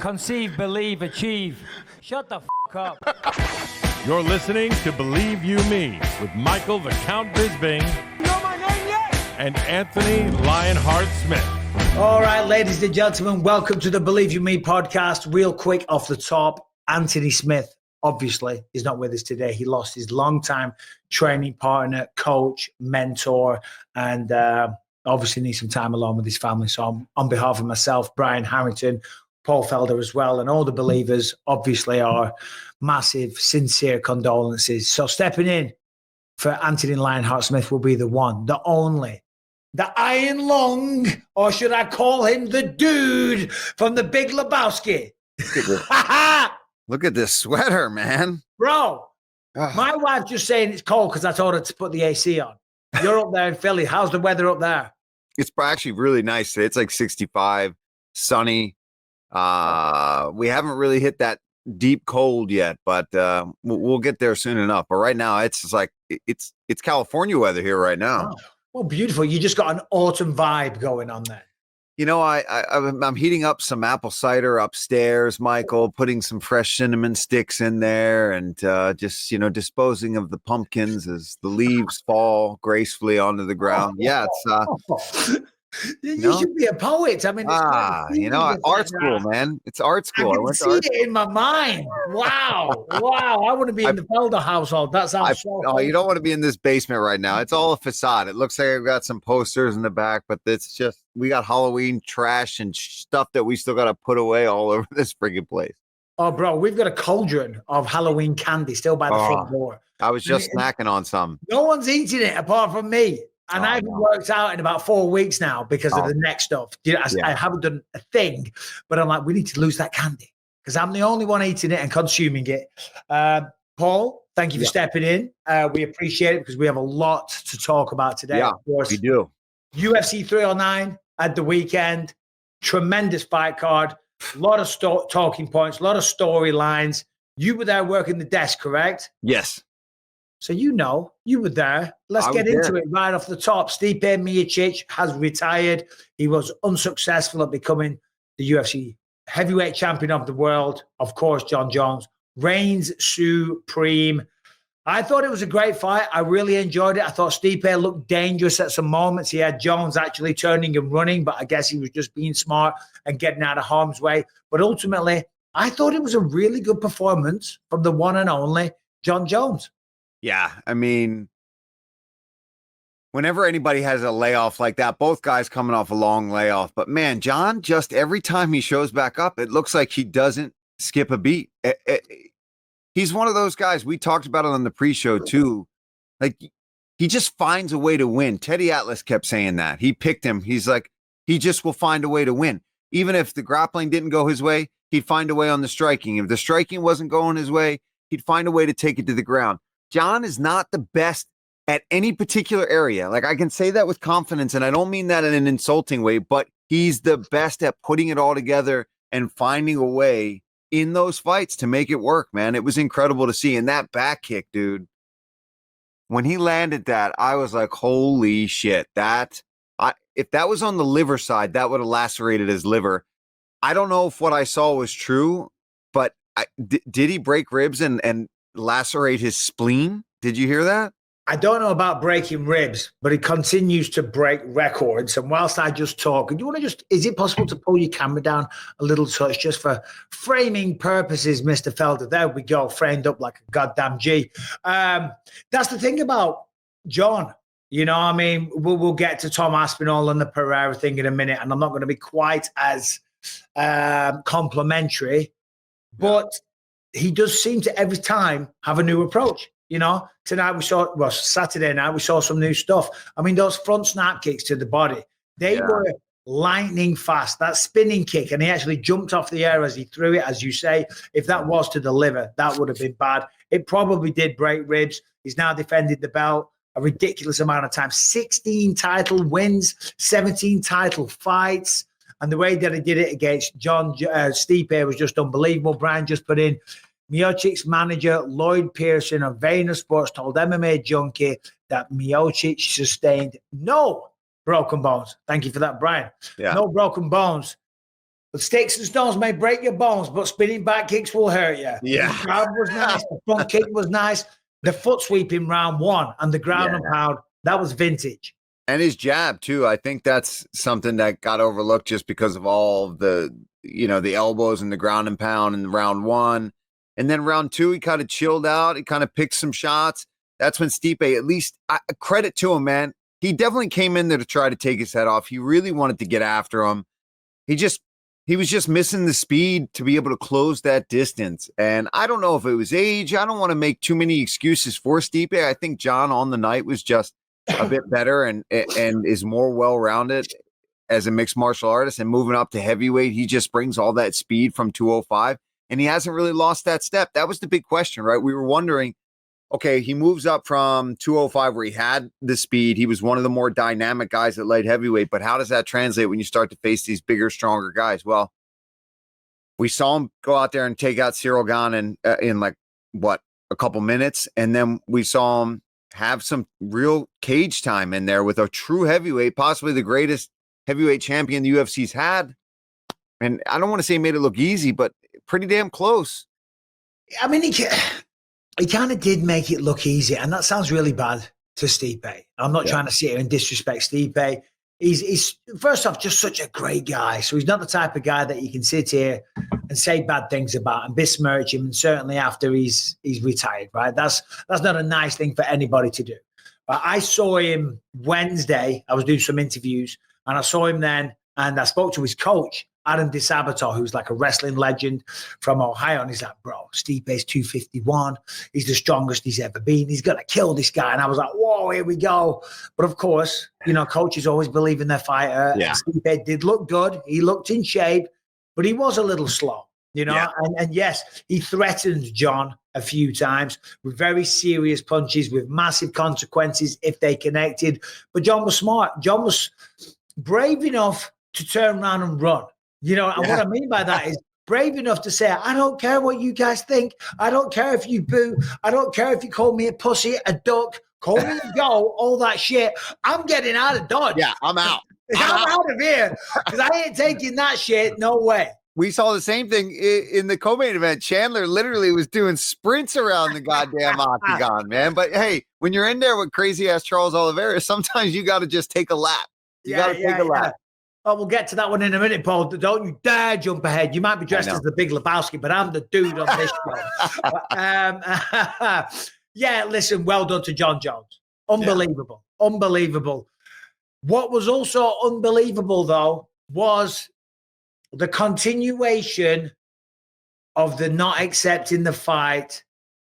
conceive, believe, achieve. Shut the f*** up. You're listening to Believe You Me with Michael the Count Bisping and Anthony Lionheart Smith. All right, ladies and gentlemen, welcome to the Believe You Me podcast. Real quick off the top, Anthony Smith, obviously, is not with us today. He lost his longtime training partner, coach, mentor, and obviously needs some time alone with his family. So on behalf of myself, Brian Harrington, Paul Felder as well, and all the believers, obviously our massive, sincere condolences. So stepping in for Anthony Lionheart Smith will be the one, the only, the Iron Lung, or should I call him the dude from the Big Lebowski? Look at this sweater, man. Bro, my wife's just saying it's cold because I told her to put the AC on. You're up there in Philly. How's the weather up there? It's actually really nice today. It's like 65, sunny. We haven't really hit that deep cold yet, but we'll get there soon enough. But right now, it's just like it's California weather here right now. Oh, well, beautiful. You just got an autumn vibe going on there. You know, I'm heating up some apple cider upstairs, Michael, putting some fresh cinnamon sticks in there and just, disposing of the pumpkins as the leaves fall gracefully onto the ground. Yeah, it's you should be a poet. I mean, art school, man. It's art school. I can see it in my mind. Wow. I want to be in the Felder household. That sounds so cool. You don't want to be in this basement right now. It's all a facade. It looks like I've got some posters in the back, but it's just, we got Halloween trash and stuff that we still got to put away all over this freaking place. Oh, bro, we've got a cauldron of Halloween candy still by the front door. I was just snacking on some. No one's eating it apart from me. And I haven't worked out in about 4 weeks now because of the neck stuff. I haven't done a thing, but I'm like, we need to lose that candy because I'm the only one eating it and consuming it. Paul, thank you for stepping in. We appreciate it because we have a lot to talk about today. Yeah, of course, we do. UFC 309 at the weekend. Tremendous fight card. A lot of talking points, a lot of storylines. You were there working the desk, correct? Yes. So you were there. Let's get into it right off the top. Stipe Miocic has retired. He was unsuccessful at becoming the UFC heavyweight champion of the world. Of course, Jon Jones reigns supreme. I thought it was a great fight. I really enjoyed it. I thought Stipe looked dangerous at some moments. He had Jones actually turning and running, but I guess he was just being smart and getting out of harm's way. But ultimately, I thought it was a really good performance from the one and only Jon Jones. Yeah, I mean, whenever anybody has a layoff like that, both guys coming off a long layoff. But man, Jon, just every time he shows back up, it looks like he doesn't skip a beat. He's one of those guys. We talked about it on the pre-show too. Like, he just finds a way to win. Teddy Atlas kept saying that. He picked him. He's like, he just will find a way to win. Even if the grappling didn't go his way, he'd find a way on the striking. If the striking wasn't going his way, he'd find a way to take it to the ground. Jon is not the best at any particular area. Like, I can say that with confidence, and I don't mean that in an insulting way, but he's the best at putting it all together and finding a way in those fights to make it work, man. It was incredible to see. And that back kick, dude, when he landed that, I was like, holy shit. If that was on the liver side, that would have lacerated his liver. I don't know if what I saw was true, but did he break ribs and lacerate his spleen? Did you hear that? I don't know about breaking ribs, but he continues to break records. And whilst I just talk, do you want to is it possible to pull your camera down a little touch just for framing purposes, Mr. Felder? There we go, framed up like a goddamn G. That's the thing about Jon. I mean, we'll get to Tom Aspinall and the Pereira thing in a minute, and I'm not going to be quite as complimentary, but he does seem to every time have a new approach. Tonight Saturday night, we saw some new stuff. I mean, those front snap kicks to the body, they were lightning fast. That spinning kick, and he actually jumped off the air as he threw it, as you say. If that was to the liver, that would have been bad. It probably did break ribs. He's now defended the belt a ridiculous amount of time. 16 title wins, 17 title fights. And the way that he did it against Stipe was just unbelievable. Brian just put in Miocic's manager, Lloyd Pearson of Vayner Sports, told MMA Junkie that Miocic sustained no broken bones. Thank you for that, Brian. Yeah. No broken bones. But sticks and stones may break your bones, but spinning back kicks will hurt you. Yeah. The grab was nice. The front kick was nice. The foot sweep in round 1 and the ground and pound, that was vintage. And his jab too. I think that's something that got overlooked just because of all the, the elbows and the ground and pound in round 1. And then round 2, he kind of chilled out. He kind of picked some shots. That's when Stipe, at least credit to him, man. He definitely came in there to try to take his head off. He really wanted to get after him. He was just missing the speed to be able to close that distance. And I don't know if it was age. I don't want to make too many excuses for Stipe. I think Jon on the night was just a bit better and is more well-rounded as a mixed martial artist, and moving up to heavyweight. He just brings all that speed from 205, and he hasn't really lost that step. That was the big question, right? We were wondering, okay, he moves up from 205 where he had the speed. He was one of the more dynamic guys at light heavyweight, but how does that translate when you start to face these bigger, stronger guys? Well, we saw him go out there and take out Cyril Gane in a couple minutes, and then we saw him have some real cage time in there with a true heavyweight, possibly the greatest heavyweight champion the UFC's had. And I don't want to say he made it look easy, but pretty damn close. I mean, he kind of did make it look easy, and that sounds really bad to Stipe. I'm not trying to sit here and disrespect Stipe. He's first off just such a great guy. So he's not the type of guy that you can sit here and say bad things about and besmirch him. And certainly after he's retired, right? That's not a nice thing for anybody to do. I saw him Wednesday. I was doing some interviews, and I saw him then, and I spoke to his coach, Adam DeSabato, who's like a wrestling legend from Ohio. And he's like, bro, Stipe's 251. He's the strongest he's ever been. He's going to kill this guy. And I was like, whoa, here we go. But of course, coaches always believe in their fighter. Yeah. Stipe did look good. He looked in shape, but he was a little slow, And yes, he threatened Jon a few times with very serious punches, with massive consequences if they connected. But Jon was smart. Jon was brave enough to turn around and run. And what I mean by that is brave enough to say, I don't care what you guys think. I don't care if you boo. I don't care if you call me a pussy, a duck, call me a go, all that shit. I'm getting out of Dodge. Yeah, I'm out. I'm out of here because I ain't taking that shit. No way. We saw the same thing in the co-main event. Chandler literally was doing sprints around the goddamn octagon, man. But hey, when you're in there with crazy-ass Charles Olivera, sometimes you got to just take a lap. You got to take a lap. Oh, we'll get to that one in a minute, Paul. Don't you dare jump ahead. You might be dressed as the Big Lebowski, but I'm the dude on this show. Listen, well done to Jon Jones. Unbelievable. Yeah. Unbelievable. What was also unbelievable, though, was the continuation of the not accepting the fight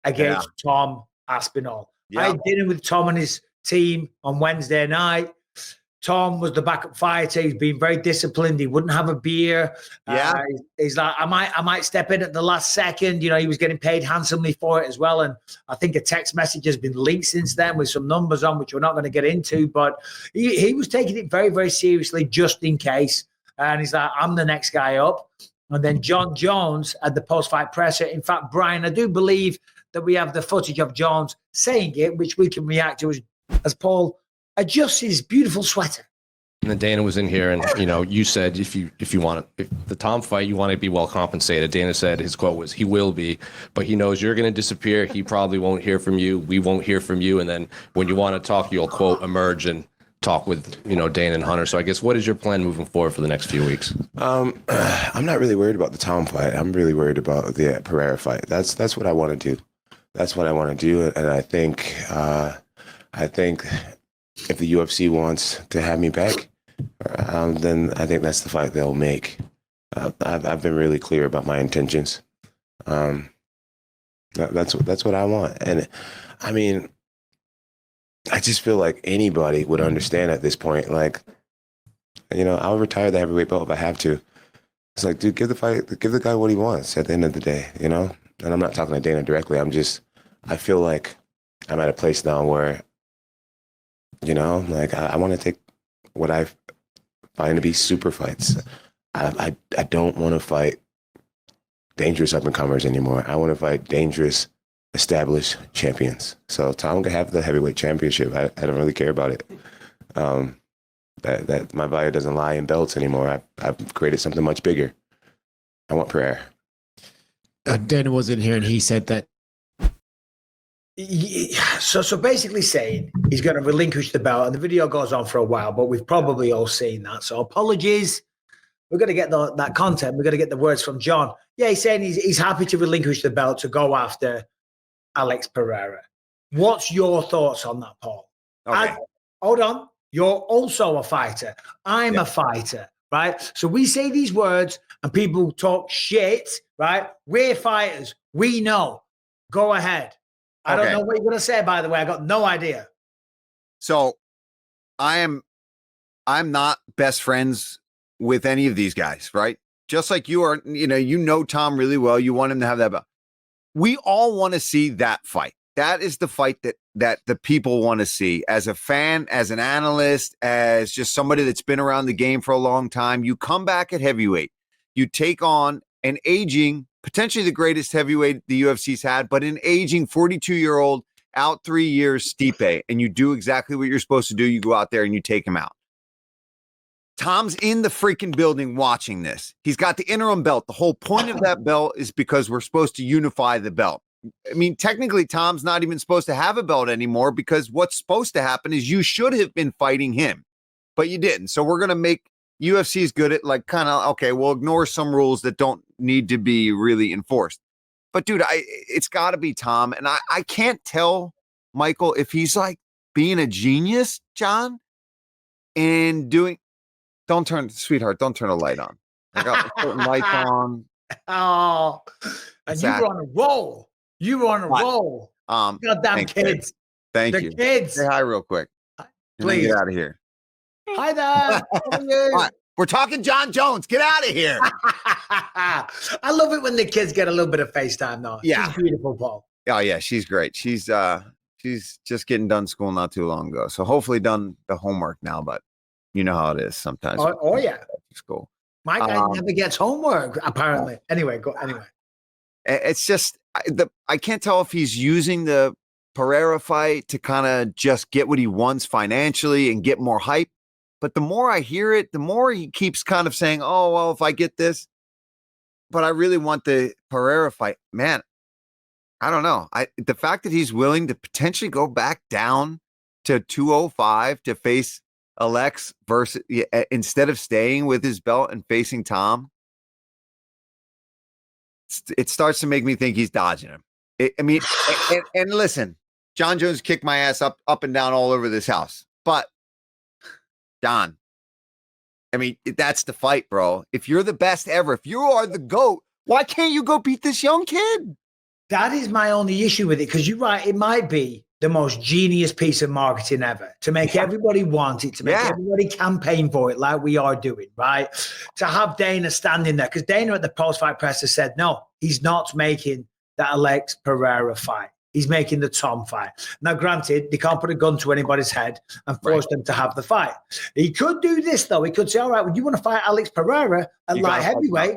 against Tom Aspinall. I had dinner with Tom and his team on Wednesday night. Tom was the backup fighter. He's been very disciplined. He wouldn't have a beer. He's like, I might step in at the last second. He was getting paid handsomely for it as well. And I think a text message has been leaked since then with some numbers on, which we're not going to get into. But he was taking it very, very seriously just in case. And he's like, I'm the next guy up. And then Jon Jones at the post-fight presser. In fact, Brian, I do believe that we have the footage of Jones saying it, which we can react to as Paul adjusts his beautiful sweater. And then Dana was in here, and you said if the Tom fight, you want to be well compensated. Dana said his quote was, "He will be, but he knows you're going to disappear. He probably won't hear from you. We won't hear from you. And then when you want to talk, you'll quote emerge and talk with Dana and Hunter." So I guess what is your plan moving forward for the next few weeks? I'm not really worried about the Tom fight. I'm really worried about the Pereira fight. That's what I want to do. That's what I want to do, and I think if the UFC wants to have me back, then I think that's the fight they'll make. I've been really clear about my intentions. That's what I want. And I mean, I just feel like anybody would understand at this point. Like, I'll retire the heavyweight belt if I have to. It's like, dude, give the guy what he wants at the end of the day, And I'm not talking to Dana directly. I feel like I'm at a place now where, I want to take what I find to be super fights. I don't want to fight dangerous up-and-comers anymore. I want to fight dangerous, established champions. So Tom can have the heavyweight championship. I don't really care about it. That my value doesn't lie in belts anymore. I've created something much bigger. I want Pereira. Dana was in here and he said that. So basically saying he's going to relinquish the belt, and the video goes on for a while, but we've probably all seen that. So apologies. We're going to get that content. We're going to get the words from Jon. Yeah, he's saying he's happy to relinquish the belt to go after Alex Pereira. What's your thoughts on that, Paul? Okay. Hold on. You're also a fighter. I'm a fighter, right? So we say these words and people talk shit, right? We're fighters. We know. Go ahead. I don't know what you're going to say, by the way. I got no idea. So I'm not best friends with any of these guys, right? Just like you are, you know Tom really well. You want him to have that belt. We all want to see that fight. That is the fight that the people want to see. As a fan, as an analyst, as just somebody that's been around the game for a long time, you come back at heavyweight. You take on an aging, potentially the greatest heavyweight the UFC's had, but an aging 42-year-old, out 3 years, Stipe, and you do exactly what you're supposed to do. You go out there and you take him out. Tom's in the freaking building watching this. He's got the interim belt. The whole point of that belt is because we're supposed to unify the belt. I mean, technically, Tom's not even supposed to have a belt anymore because what's supposed to happen is you should have been fighting him, but you didn't. So we're going to make UFC's good at we'll ignore some rules that don't need to be really enforced. But dude, it's got to be Tom. And I can't tell, Michael, if he's like being a genius, Jon, and doing, don't turn the light on. I got certain lights on. Oh, and you were on a roll. You were on a roll. Goddamn kids. Thank the you. Kids. Say hi real quick. Please. Get out of here. Hi there. How are you? All right. We're talking Jon Jones. Get out of here. I love it when the kids get a little bit of FaceTime, though. Yeah. She's beautiful, Paul. Oh, yeah. She's great. She's just getting done school not too long ago. So hopefully done the homework now, but you know how it is sometimes. Oh yeah. School. My guy never gets homework, apparently. Anyway. It's just, I can't tell if he's using the Pereira fight to kind of just get what he wants financially and get more hype. But the more I hear it, the more he keeps kind of saying, oh, well, if I get this, but I really want the Pereira fight. Man, I don't know. The fact that he's willing to potentially go back down to 205 to face Alex versus instead of staying with his belt and facing Tom, it starts to make me think he's dodging him. And listen, Jon Jones kicked my ass up and down all over this house. But Jon, I mean, that's the fight, bro. If you're the best ever, if you are the GOAT, why can't you go beat this young kid? That is my only issue with it, because you're right. It might be the most genius piece of marketing ever to make everybody want it, to make everybody campaign for it like we are doing, right? To have Dana standing there, because Dana at the post-fight presser said, no, he's not making that Alex Pereira fight. He's making the Tom fight. Now, granted, they can't put a gun to anybody's head and force them to have the fight. He could do this, though. He could say, all right, well, you want to fight Alex Pereira at light heavyweight?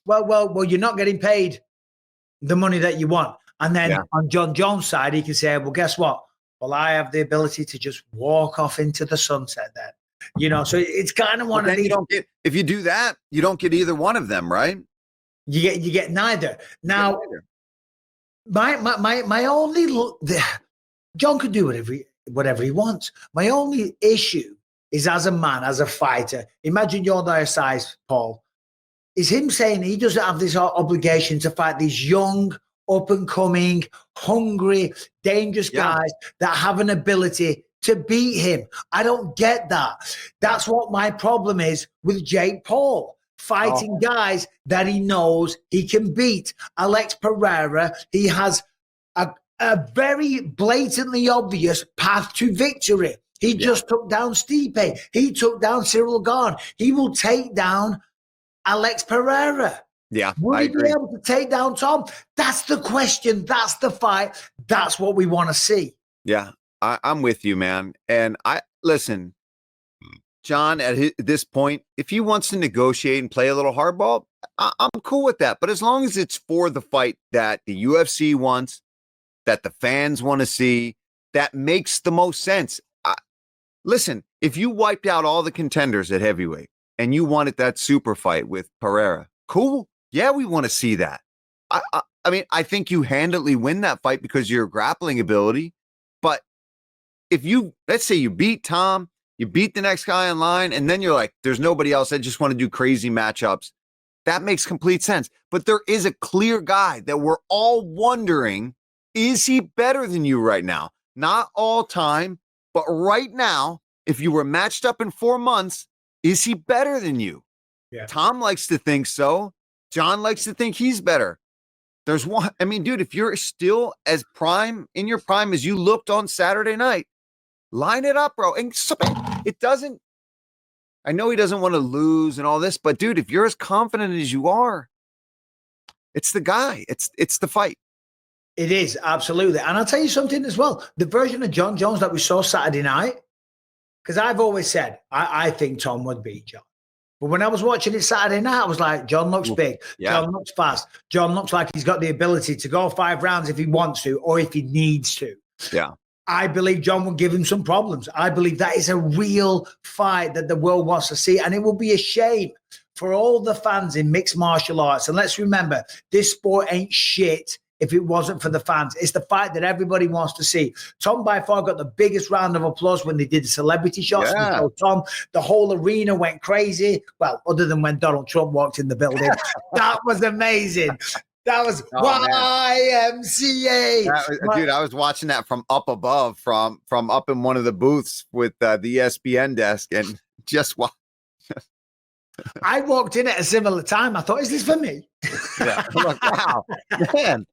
Well, you're not getting paid the money that you want. And then on Jon Jones' side, he can say, well, guess what? Well, I have the ability to just walk off into the sunset then. So it's kind of one of these. If you do that, you don't get either one of them, right? You get neither. Now, my only Jon could do whatever he wants. My only issue is, as a man, as a fighter, imagine you're their size, Paul, is him saying he doesn't have this obligation to fight these young, up-and-coming, hungry, dangerous guys that have an ability to beat him. I don't get that. That's what my problem is with Jake Paul, fighting guys that he knows he can beat. Alex Pereira, he has a very blatantly obvious path to victory. He just took down Stipe. He took down Cyril Gane. He will take down Alex Pereira. Yeah, Will he be able to take down Tom? That's the question. That's the fight. That's what we want to see. Yeah, I'm with you, man. And listen, Jon, at this point, if he wants to negotiate and play a little hardball, I'm cool with that. But as long as it's for the fight that the UFC wants, that the fans want to see, that makes the most sense. Listen, if you wiped out all the contenders at heavyweight and you wanted that super fight with Pereira, cool. Yeah, we want to see that. I mean, I think you handily win that fight because of your grappling ability. But if let's say you beat Tom, you beat the next guy in line, and then you're like, there's nobody else. I just want to do crazy matchups. That makes complete sense. But there is a clear guy that we're all wondering, is he better than you right now? Not all time, but right now, if you were matched up in 4 months, is he better than you? Yeah. Tom likes to think so. Jon likes to think he's better. There's one. I mean, dude, if you're still as in your prime as you looked on Saturday night, line it up, bro. And so, it doesn't. I know he doesn't want to lose and all this, but dude, if you're as confident as you are, it's the guy. It's the fight. It is, absolutely. And I'll tell you something as well. The version of Jon Jones that we saw Saturday night, because I've always said, I think Tom would beat Jon. But when I was watching it Saturday night, I was like, Jon looks big. Yeah. Jon looks fast. Jon looks like he's got the ability to go 5 rounds if he wants to or if he needs to. Yeah. I believe Jon will give him some problems. I believe that is a real fight that the world wants to see. And it will be a shame for all the fans in mixed martial arts. And let's remember, this sport ain't shit if it wasn't for the fans. It's the fight that everybody wants to see. Tom by far got the biggest round of applause when they did the celebrity shots. Yeah. So Tom, the whole arena went crazy. Well, other than when Donald Trump walked in the building. That was amazing. That was YMCA. Dude, I was watching that from up above, from up in one of the booths with the ESPN desk, and just watch. I walked in at a similar time. I thought, is this for me? Yeah. I'm like, wow, man.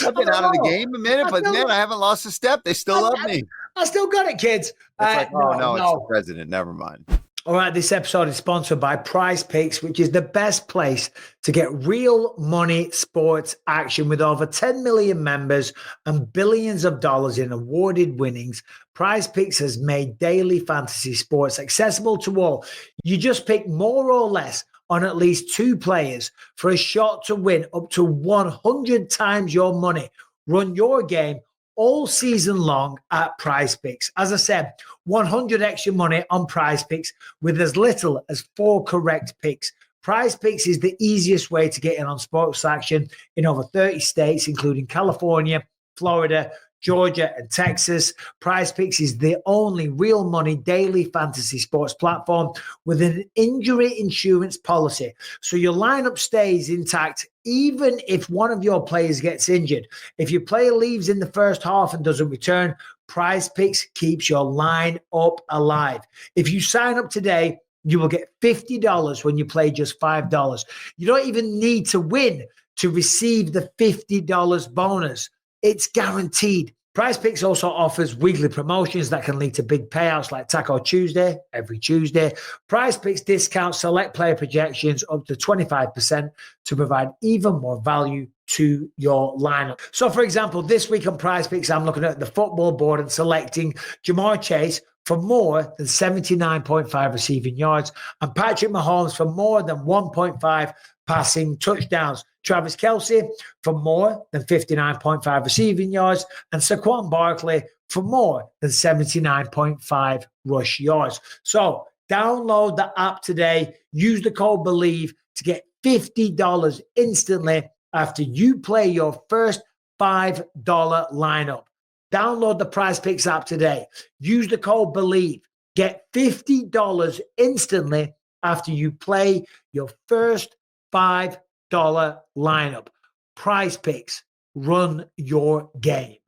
I've been out of the game a minute, but man, I haven't lost a step. They still love me. I still got it, kids. It's no, it's the president. Never mind. All right, this episode is sponsored by PrizePicks, which is the best place to get real money sports action with over 10 million members and billions of dollars in awarded winnings. PrizePicks has made daily fantasy sports accessible to all. You just pick more or less on at least 2 players for a shot to win up to 100 times your money. Run your game all season long at PrizePicks. As I said, 100 extra money on PrizePicks with as little as 4 correct picks. PrizePicks is the easiest way to get in on sports action in over 30 states, including California, Florida, Georgia, and Texas. PrizePicks is the only real money daily fantasy sports platform with an injury insurance policy. So your lineup stays intact even if one of your players gets injured. If your player leaves in the first half and doesn't return, PrizePicks keeps your line up alive. If you sign up today, you will get $50 when you play just $5. You don't even need to win to receive the $50 bonus. It's guaranteed. PrizePicks also offers weekly promotions that can lead to big payouts like Taco Tuesday every Tuesday. PrizePicks discounts select player projections up to 25% to provide even more value to your lineup. So, for example, this week on PrizePicks, I'm looking at the football board and selecting Jamar Chase for more than 79.5 receiving yards and Patrick Mahomes for more than 1.5 passing touchdowns. Travis Kelce for more than 59.5 receiving yards, and Saquon Barkley for more than 79.5 rush yards. So download the app today. Use the code BELIEVE to get $50 instantly after you play your first $5 lineup. Download the PrizePicks app today. Use the code BELIEVE. Get $50 instantly after you play your first $5 lineup. PrizePicks, run your game.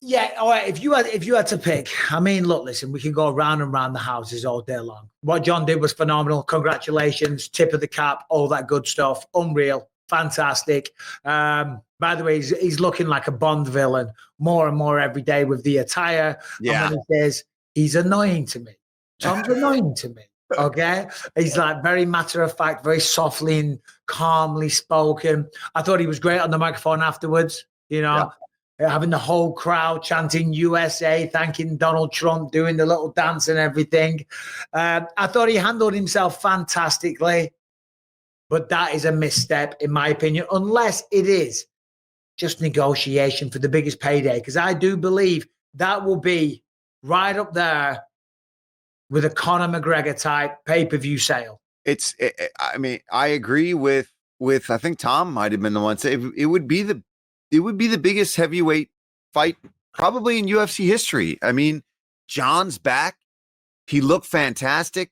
Yeah, all right. If you had to pick, I mean, look, listen, we can go round and round the houses all day long. What Jon did was phenomenal. Congratulations, tip of the cap, all that good stuff. Unreal, fantastic. By the way, he's looking like a Bond villain more and more every day with the attire. Yeah, and when he says he's annoying to me. Tom's annoying to me. Okay, he's like very matter of fact, very softly and calmly spoken. I thought he was great on the microphone afterwards, you know, having the whole crowd chanting USA, thanking Donald Trump, doing the little dance and everything. I thought he handled himself fantastically, but that is a misstep, in my opinion, unless it is just negotiation for the biggest payday, because I do believe that will be right up there with a Conor McGregor type pay-per-view sale. I mean, I agree with with, I think Tom might have been the one say it would be the biggest heavyweight fight probably in UFC history. I mean, Jon's back. He looked fantastic.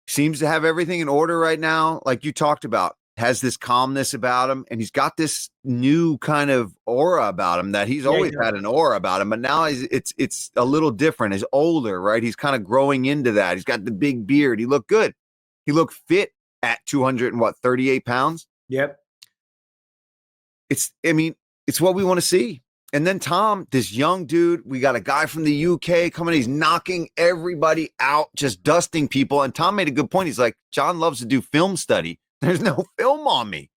Seems to have everything in order right now, like you talked about. Has this calmness about him, and he's got this new kind of aura about him that he's always had an aura about him, but now it's a little different. He's older, right? He's kind of growing into that. He's got the big beard. He looked good. He looked fit at 38 pounds. Yep. It's what we want to see. And then Tom, this young dude, we got a guy from the UK coming. He's knocking everybody out, just dusting people. And Tom made a good point. He's like, Jon loves to do film study. There's no film on me.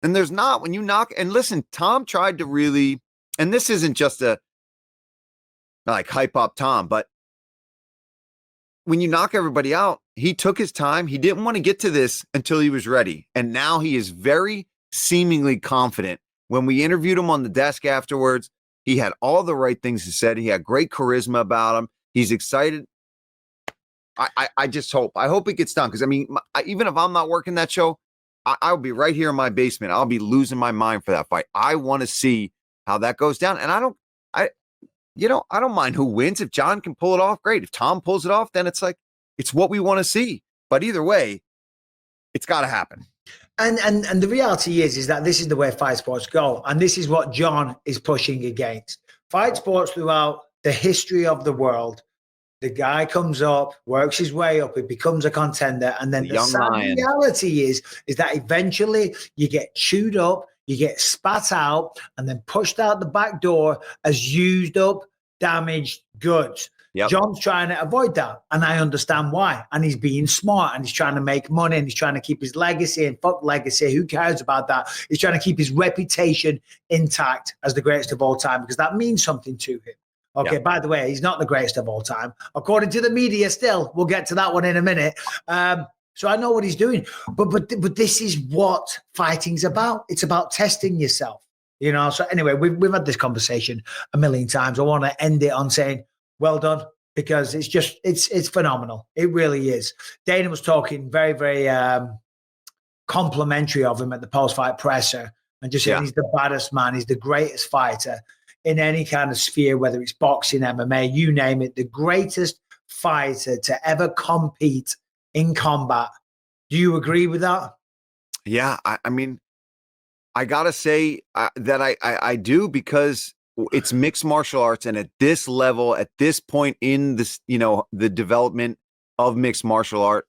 And there's not when you knock. And listen, Tom tried to really, and this isn't just a like hype up Tom, but when you knock everybody out, he took his time. He didn't want to get to this until he was ready. And now he is very seemingly confident. When we interviewed him on the desk afterwards, he had all the right things to say. He had great charisma about him. He's excited. I just hope. I hope it gets done. Because, I mean, even if I'm not working that show, I'll be right here in my basement. I'll be losing my mind for that fight. I want to see how that goes down. And I don't mind who wins. If Jon can pull it off, great. If Tom pulls it off, then it's like, it's what we want to see. But either way, it's got to happen. And the reality is that this is the way fight sports go. And this is what Jon is pushing against. Fight sports throughout the history of the world, the guy comes up, works his way up, he becomes a contender. And then the sad reality is that eventually you get chewed up, you get spat out, and then pushed out the back door as used up, damaged goods. Yep. Jon's trying to avoid that, and I understand why. And he's being smart, and he's trying to make money, and he's trying to keep his legacy, and fuck legacy, who cares about that? He's trying to keep his reputation intact as the greatest of all time, because that means something to him. Okay, by the way, he's not the greatest of all time. According to the media still. We'll get to that one in a minute. So I know what he's doing. But this is what fighting's about. It's about testing yourself. You know, so anyway, we've had this conversation a million times. I want to end it on saying, well done, because it's phenomenal. It really is. Dana was talking very, very complimentary of him at the post-fight presser and just saying he's the baddest man. He's the greatest fighter in any kind of sphere, whether it's boxing, MMA, you name it, the greatest fighter to ever compete in combat. Do you agree with that? Yeah, I mean, I got to say that I do, because it's mixed martial arts. And at this level, at this point in this, the development of mixed martial art,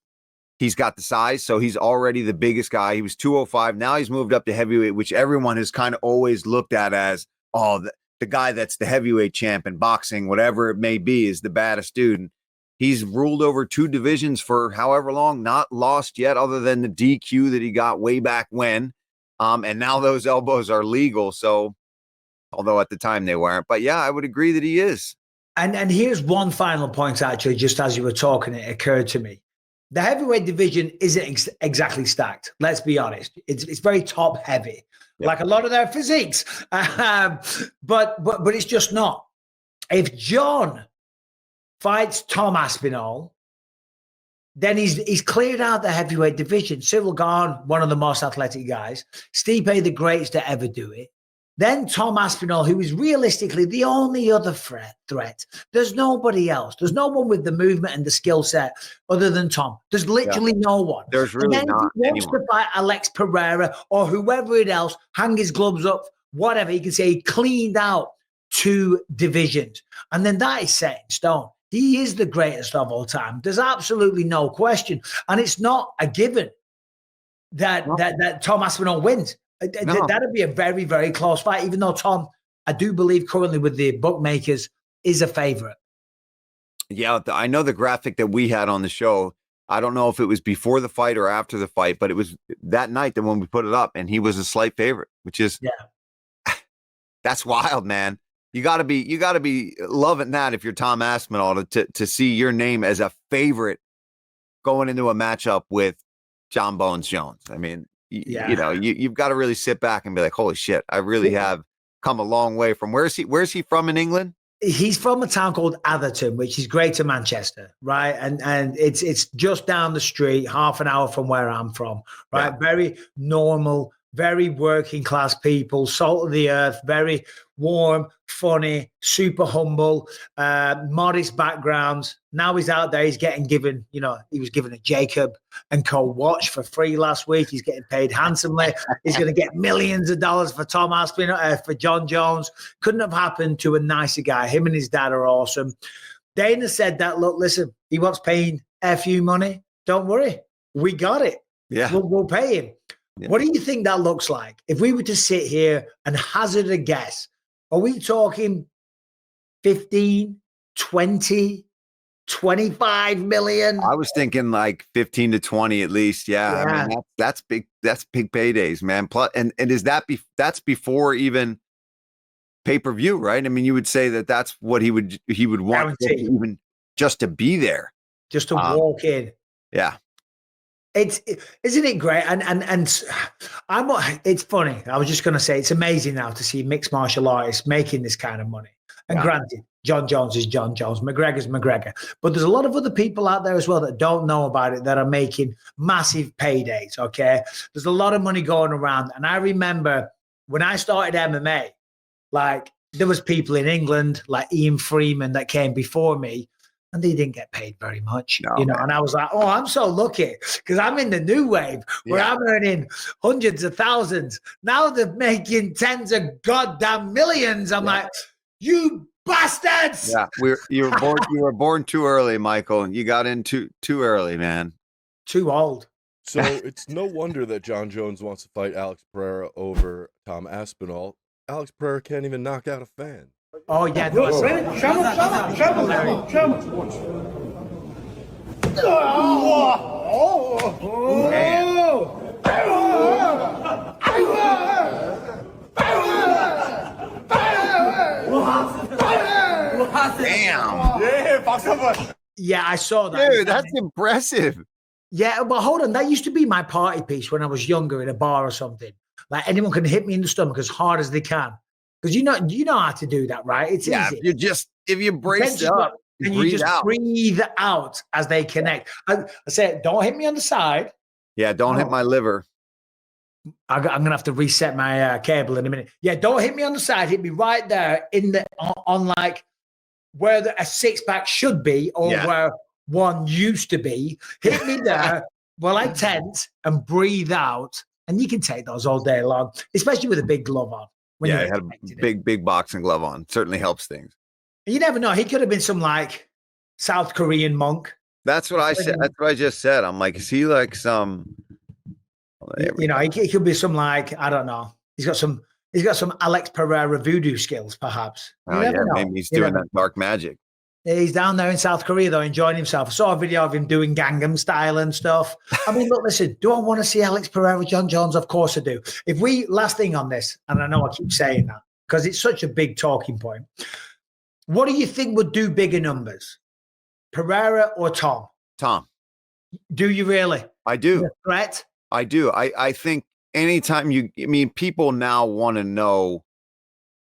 he's got the size. So he's already the biggest guy. He was 205. Now he's moved up to heavyweight, which everyone has kind of always looked at as, the guy that's the heavyweight champ in boxing, whatever it may be, is the baddest dude. And he's ruled over 2 divisions for however long, not lost yet, other than the DQ that he got way back when. And now those elbows are legal. So, although at the time they weren't, but yeah, I would agree that he is. And here's one final point, actually, just as you were talking, it occurred to me. The heavyweight division isn't exactly stacked. Let's be honest. It's very top heavy. Yep. Like a lot of their physiques. But it's just not. If Jon fights Tom Aspinall, then he's cleared out the heavyweight division. Cyril Gane, one of the most athletic guys. Stipe, the greatest to ever do it. Then Tom Aspinall, who is realistically the only other threat. There's nobody else. There's no one with the movement and the skill set other than Tom. There's literally no one. There's really and then not if he wants to fight Alex Pereira or whoever it else, hang his gloves up, whatever. He can say he cleaned out 2 divisions. And then that is set in stone. He is the greatest of all time. There's absolutely no question. And it's not a given that Tom Aspinall wins. No. That'd be a very, very close fight, even though Tom, I do believe currently with the bookmakers, is a favorite. Yeah, I know the graphic that we had on the show. I don't know if it was before the fight or after the fight, but it was that night that when we put it up, and he was a slight favorite, which is, that's wild, man. You got to be loving that if you're Tom Aspinall to see your name as a favorite going into a matchup with Jon Bones Jones. I mean, you've got to really sit back and be like, holy shit, I really have come a long way from where's he from in England? he's from a town called Atherton, which is Greater Manchester, right? And it's just down the street, half an hour from where I'm from, right? Yeah. Very normal, very working class people, salt of the earth, very warm, funny, super humble, modest backgrounds. Now he's out there, he's getting given, you know, he was given a Jacob & Co. watch for free last week. He's getting paid handsomely. He's going to get millions of dollars for Tom Aspinall, for Jon Jones. Couldn't have happened to a nicer guy. Him and his dad are awesome. Dana said that, look, listen, he wants paying FU money. Don't worry. We got it. Yeah. We'll pay him. Yeah. What do you think that looks like? If we were to sit here and hazard a guess, are we talking 15, 20, 25 million? I was thinking like 15 to 20 at least. Yeah. I mean, that's big. That's big paydays, man. Plus, and is that that's before even pay-per-view, right? I mean, you would say that that's what he would want even just to be there. Just to walk in. Yeah. Isn't it great? And it's funny. I was just going to say, it's amazing now to see mixed martial artists making this kind of money. And granted, Jon Jones is Jon Jones, McGregor's McGregor. But there's a lot of other people out there as well that don't know about it, that are making massive paydays, okay? There's a lot of money going around. And I remember when I started MMA, like there was people in England like Ian Freeman that came before me, and they didn't get paid very much, you know. And I was like, oh, I'm so lucky because I'm in the new wave where I'm earning hundreds of thousands. Now they're making tens of goddamn millions. I'm like, you bastards. Yeah, you were born too early, Michael. You got in too early, man. Too old. So it's no wonder that Jon Jones wants to fight Alex Pereira over Tom Aspinall. Alex Pereira can't even knock out a fan. Oh, yeah. No, yeah, I saw that. Dude, that's impressive. Yeah, but hold on. That used to be my party piece when I was younger in a bar or something. Like anyone can hit me in the stomach as hard as they can. Because you know how to do that, right? It's easy. If you brace up and you just breathe out as they connect. I say, don't hit me on the side. Yeah, don't hit my liver. I'm gonna have to reset my cable in a minute. Yeah, don't hit me on the side. Hit me right there on like where a six-pack should be, or where one used to be. Hit me there while I tense and breathe out, and you can take those all day long, especially with a big glove on. Yeah, he had a big boxing glove on. Certainly helps things. You never know. He could have been some like South Korean monk. That's what I said. That's what I just said. I'm like, is he like some? You know, he could be some like, I don't know. He's got some Alex Pereira voodoo skills, perhaps. Oh yeah, maybe he's doing that dark magic. He's down there in South Korea, though, enjoying himself. I saw a video of him doing Gangnam Style and stuff. I mean, look, listen, do I want to see Alex Pereira, Jon Jones? Of course I do. Last thing on this, and I know I keep saying that because it's such a big talking point. What do you think would do bigger numbers, Pereira or Tom? Tom. Do you really? I do. Threat? I do. I think anytime people now want to know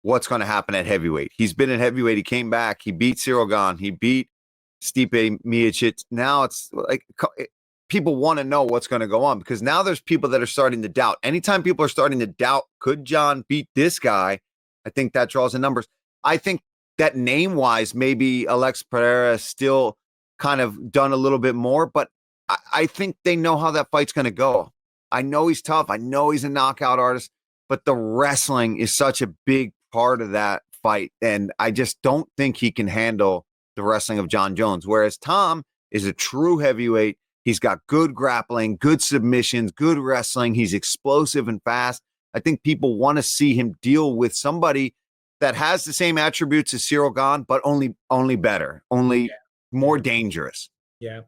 what's going to happen at heavyweight. He's been at heavyweight. He came back. He beat Cyril Gane. He beat Stipe Miocic. Now it's like people want to know what's going to go on because now there's people that are starting to doubt. Anytime people are starting to doubt, could Jon beat this guy? I think that draws the numbers. I think that name-wise, maybe Alex Pereira still kind of done a little bit more, but I think they know how that fight's going to go. I know he's tough. I know he's a knockout artist, but the wrestling is such a big part of that fight. And I just don't think he can handle the wrestling of Jon Jones. Whereas Tom is a true heavyweight. He's got good grappling, good submissions, good wrestling. He's explosive and fast. I think people want to see him deal with somebody that has the same attributes as Cyril Gane, but only better, more dangerous. Yeah.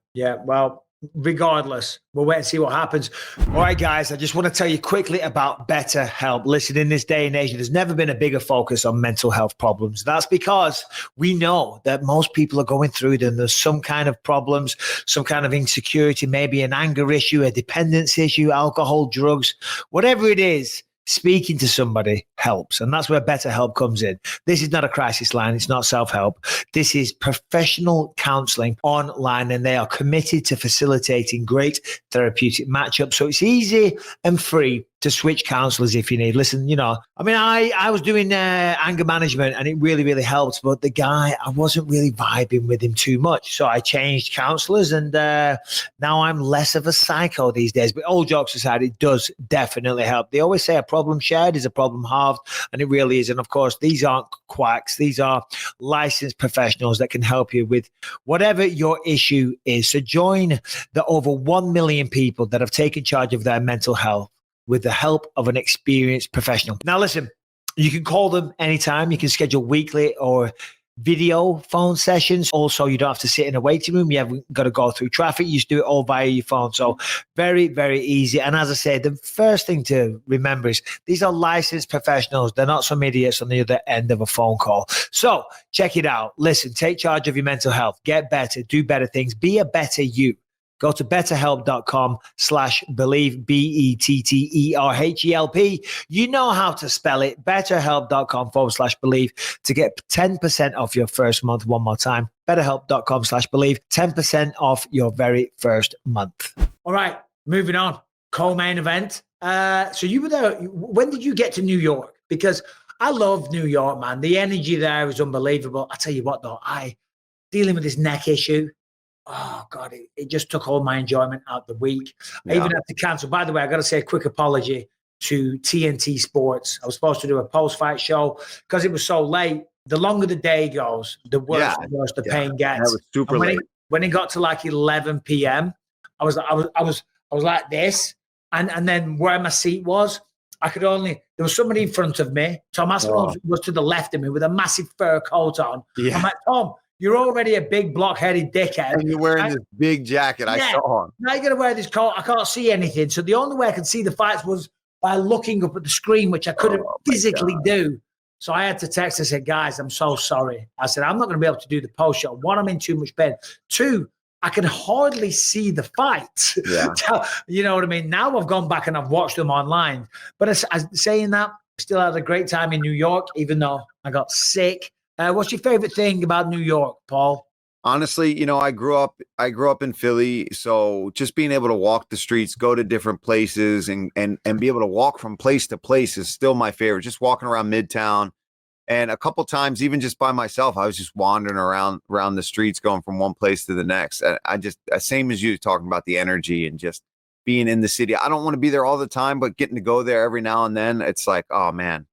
Well, regardless, we'll wait and see what happens. All right, guys, I just want to tell you quickly about BetterHelp. Listen, in this day and age, there's never been a bigger focus on mental health problems. That's because we know that most people are going through them. There's some kind of problems, some kind of insecurity, maybe an anger issue, a dependence issue, alcohol, drugs, whatever it is. Speaking to somebody helps. And that's where BetterHelp comes in. This is not a crisis line. It's not self-help. This is professional counseling online, and they are committed to facilitating great therapeutic matchups. So it's easy and free to switch counselors if you need. Listen, I was doing anger management, and it really, really helped. But the guy, I wasn't really vibing with him too much. So I changed counselors, and now I'm less of a psycho these days. But all jokes aside, it does definitely help. They always say a problem shared is a problem halved, and it really is. And of course, these aren't quacks. These are licensed professionals that can help you with whatever your issue is. So join the over 1 million people that have taken charge of their mental health with the help of an experienced professional. Now, listen, you can call them anytime. You can schedule weekly or video phone sessions. Also, you don't have to sit in a waiting room. You haven't got to go through traffic. You just do it all via your phone. So very, very easy. And as I said, the first thing to remember is these are licensed professionals. They're not some idiots on the other end of a phone call. So check it out. Listen, take charge of your mental health. Get better. Do better things. Be a better you. Go to betterhelp.com/believe, BETTERHELP. You know how to spell it. Betterhelp.com/believe to get 10% off your first month. One more time. Betterhelp.com/believe. 10% off your very first month. All right, moving on. Co-main event. So you were there. When did you get to New York? Because I love New York, man. The energy there is unbelievable. I tell you what, though, dealing with this neck issue. Oh, God, it just took all my enjoyment out the week. I even had to cancel. By the way, I got to say a quick apology to TNT Sports. I was supposed to do a post-fight show because it was so late. The longer the day goes, the worse the pain gets. That was super late. When it got to like 11 p.m., I was like this. And then where my seat was, there was somebody in front of me. Tom Aspinall was to the left of me with a massive fur coat on. Yeah. I'm like, Tom, you're already a big block-headed dickhead. And you're wearing this big jacket. I saw him. Now you're going to wear this coat. I can't see anything. So the only way I could see the fights was by looking up at the screen, which I couldn't physically do. So I had to text and say, guys, I'm so sorry. I said, I'm not going to be able to do the post-show. One, I'm in too much pain. Two, I can hardly see the fight. Yeah. You know what I mean? Now I've gone back and I've watched them online. But as saying that, I still had a great time in New York, even though I got sick. What's your favorite thing about New York, Paul? Honestly, I grew up in Philly, so just being able to walk the streets, go to different places, and be able to walk from place to place is still my favorite. Just walking around Midtown, and a couple times, even just by myself, I was just wandering around the streets, going from one place to the next. I just, same as you, talking about the energy and just being in the city. I don't want to be there all the time, but getting to go there every now and then, it's like, oh man,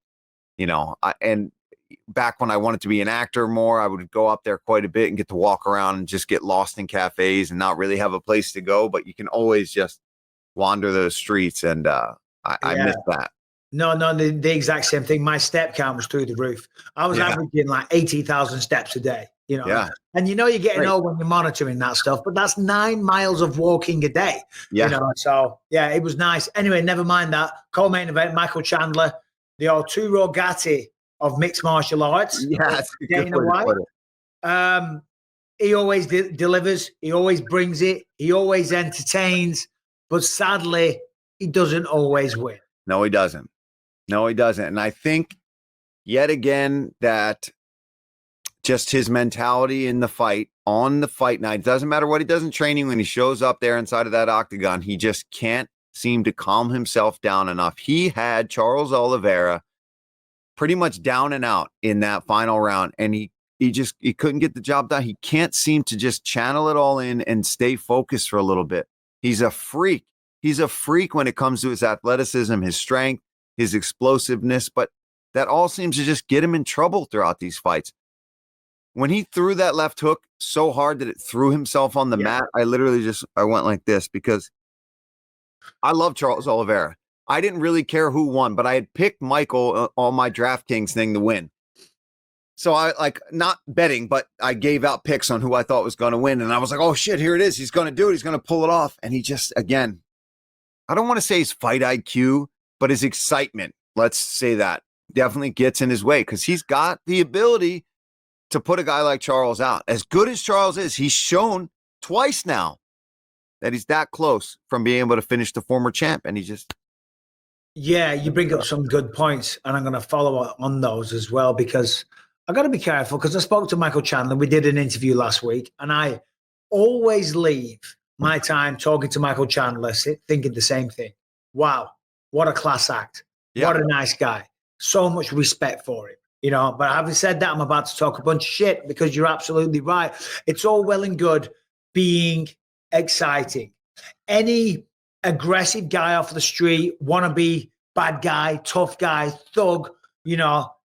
and back when I wanted to be an actor more, I would go up there quite a bit and get to walk around and just get lost in cafes and not really have a place to go, but you can always just wander those streets. And I miss that. No, the exact same thing. My step count was through the roof. I was averaging like 80,000 steps a day, Yeah. And you're getting old when you're monitoring that stuff, but that's 9 miles of walking a day. Yeah. So yeah, it was nice. Anyway, never mind that. Co-main event, Michael Chandler, the Arturo Gatti of mixed martial arts. Yeah, Dana White. He always delivers. He always brings it. He always entertains. But sadly, he doesn't always win. No, he doesn't. And I think yet again that just his mentality in the fight, on the fight night, doesn't matter what he does in training, when he shows up there inside of that octagon, he just can't seem to calm himself down enough. He had Charles Olivera pretty much down and out in that final round, and he couldn't get the job done. He can't seem to just channel it all in and stay focused for a little bit. He's a freak. He's a freak when it comes to his athleticism, his strength, his explosiveness, but that all seems to just get him in trouble throughout these fights. When he threw that left hook so hard that it threw himself on the mat, I went like this, because I love Charles Olivera. I didn't really care who won, but I had picked Michael on my DraftKings thing to win. So I not betting, but I gave out picks on who I thought was going to win. And I was like, oh shit, here it is. He's going to do it. He's going to pull it off. And he just, again, I don't want to say his fight IQ, but his excitement, let's say that, definitely gets in his way, because he's got the ability to put a guy like Charles out. As good as Charles is, he's shown twice now that he's that close from being able to finish the former champ. And he just Yeah, you bring up some good points, and I'm going to follow up on those as well because I got to be careful because I spoke to Michael Chandler. We did an interview last week, and I always leave my time talking to Michael Chandler thinking the same thing. Wow, what a class act. Yeah. What a nice guy. So much respect for him. But having said that, I'm about to talk a bunch of shit because you're absolutely right. It's all well and good being exciting. Any aggressive guy off the street, wannabe bad guy, tough guy, thug,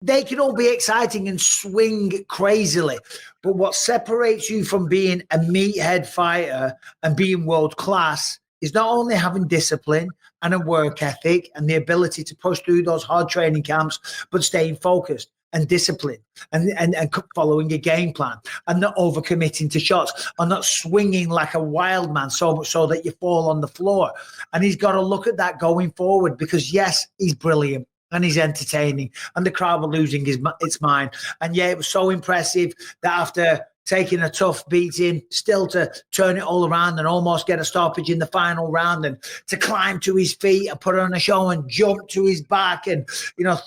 they can all be exciting and swing crazily. But what separates you from being a meathead fighter and being world class is not only having discipline and a work ethic and the ability to push through those hard training camps, but staying focused and disciplined and following a game plan and not overcommitting to shots and not swinging like a wild man so much so that you fall on the floor. And he's got to look at that going forward because, yes, he's brilliant and he's entertaining and the crowd were losing its mind. And, yeah, it was so impressive that after taking a tough beating, still to turn it all around and almost get a stoppage in the final round and to climb to his feet and put on a show and jump to his back and,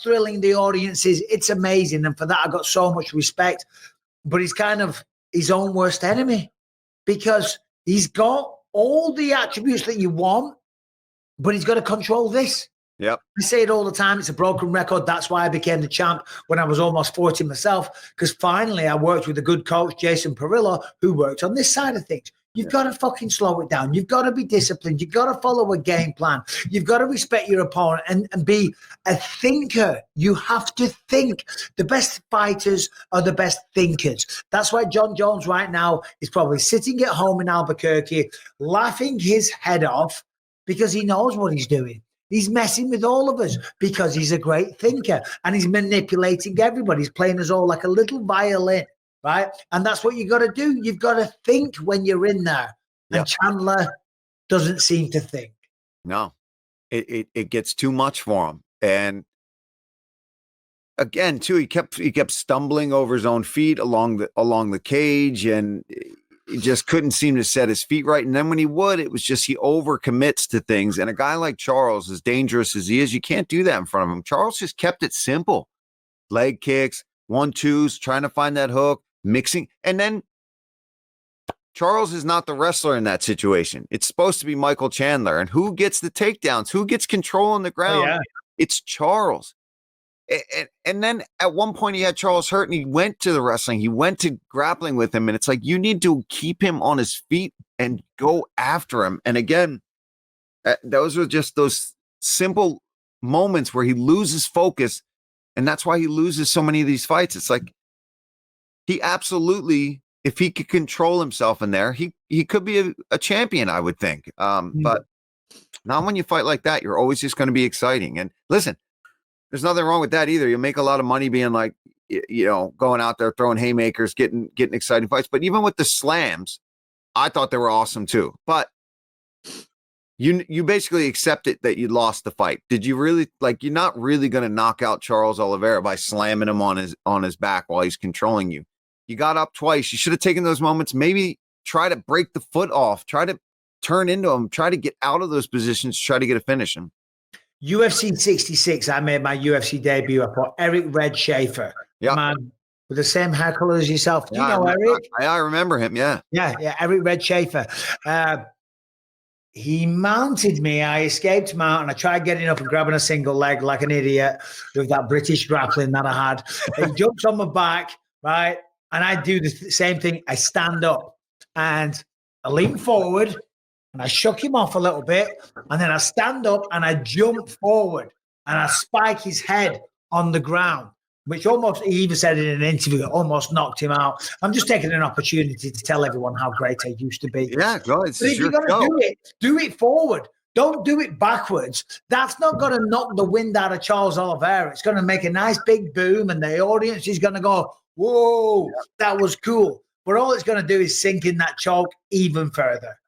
thrilling the audiences. It's amazing. And for that, I got so much respect. But he's kind of his own worst enemy because he's got all the attributes that you want, but he's got to control this. Yep. I say it all the time. It's a broken record. That's why I became the champ when I was almost 40 myself, because finally I worked with a good coach, Jason Perillo, who worked on this side of things. You've got to fucking slow it down. You've got to be disciplined. You've got to follow a game plan. You've got to respect your opponent and be a thinker. You have to think. The best fighters are the best thinkers. That's why Jon Jones right now is probably sitting at home in Albuquerque, laughing his head off because he knows what he's doing. He's messing with all of us because he's a great thinker and he's manipulating everybody. He's playing us all like a little violin, right? And that's what you got to do. You've got to think when you're in there. And Yep. Chandler doesn't seem to think. No, it gets too much for him. And again, too, he kept stumbling over his own feet along the cage, and he just couldn't seem to set his feet right. And then when he would, it was just he overcommits to things. And a guy like Charles, as dangerous as he is, you can't do that in front of him. Charles just kept it simple. Leg kicks, 1-2s, trying to find that hook, mixing. And then Charles is not the wrestler in that situation. It's supposed to be Michael Chandler. And who gets the takedowns? Who gets control on the ground? Oh, yeah. It's Charles. And then at one point he had Charles hurt and he went to the wrestling. He went to grappling with him. And it's like, you need to keep him on his feet and go after him. And again, those are just those simple moments where he loses focus. And that's why he loses so many of these fights. It's like he absolutely, if he could control himself in there, he could be a champion, I would think. But not when you fight like that. You're always just going to be exciting. And listen, there's nothing wrong with that either. You'll make a lot of money being like, going out there, throwing haymakers, getting exciting fights. But even with the slams, I thought they were awesome too. But you basically accepted that you lost the fight. Did you really, you're not really going to knock out Charles Olivera by slamming him on his back while he's controlling you. You got up twice. You should have taken those moments, maybe try to break the foot off, try to turn into him, try to get out of those positions, try to get a finish him. UFC 66, I made my UFC debut. I put Eric Red Schaefer. Yeah. Man with the same hair color as yourself. Do you know Eric? I remember him, yeah. Yeah, Eric Red Schaefer. He mounted me. I escaped mount and I tried getting up and grabbing a single leg like an idiot with that British grappling that I had. He jumps on my back, right? And I do the same thing. I stand up and I lean forward and I shook him off a little bit. And then I stand up and I jump forward and I spike his head on the ground, which almost, he even said in an interview, it almost knocked him out. I'm just taking an opportunity to tell everyone how great I used to be. Yeah, go ahead. But if you're going to do it forward. Don't do it backwards. That's not going to knock the wind out of Charles Olivera. It's going to make a nice big boom and the audience is going to go, whoa, that was cool. But all it's going to do is sink in that choke even further.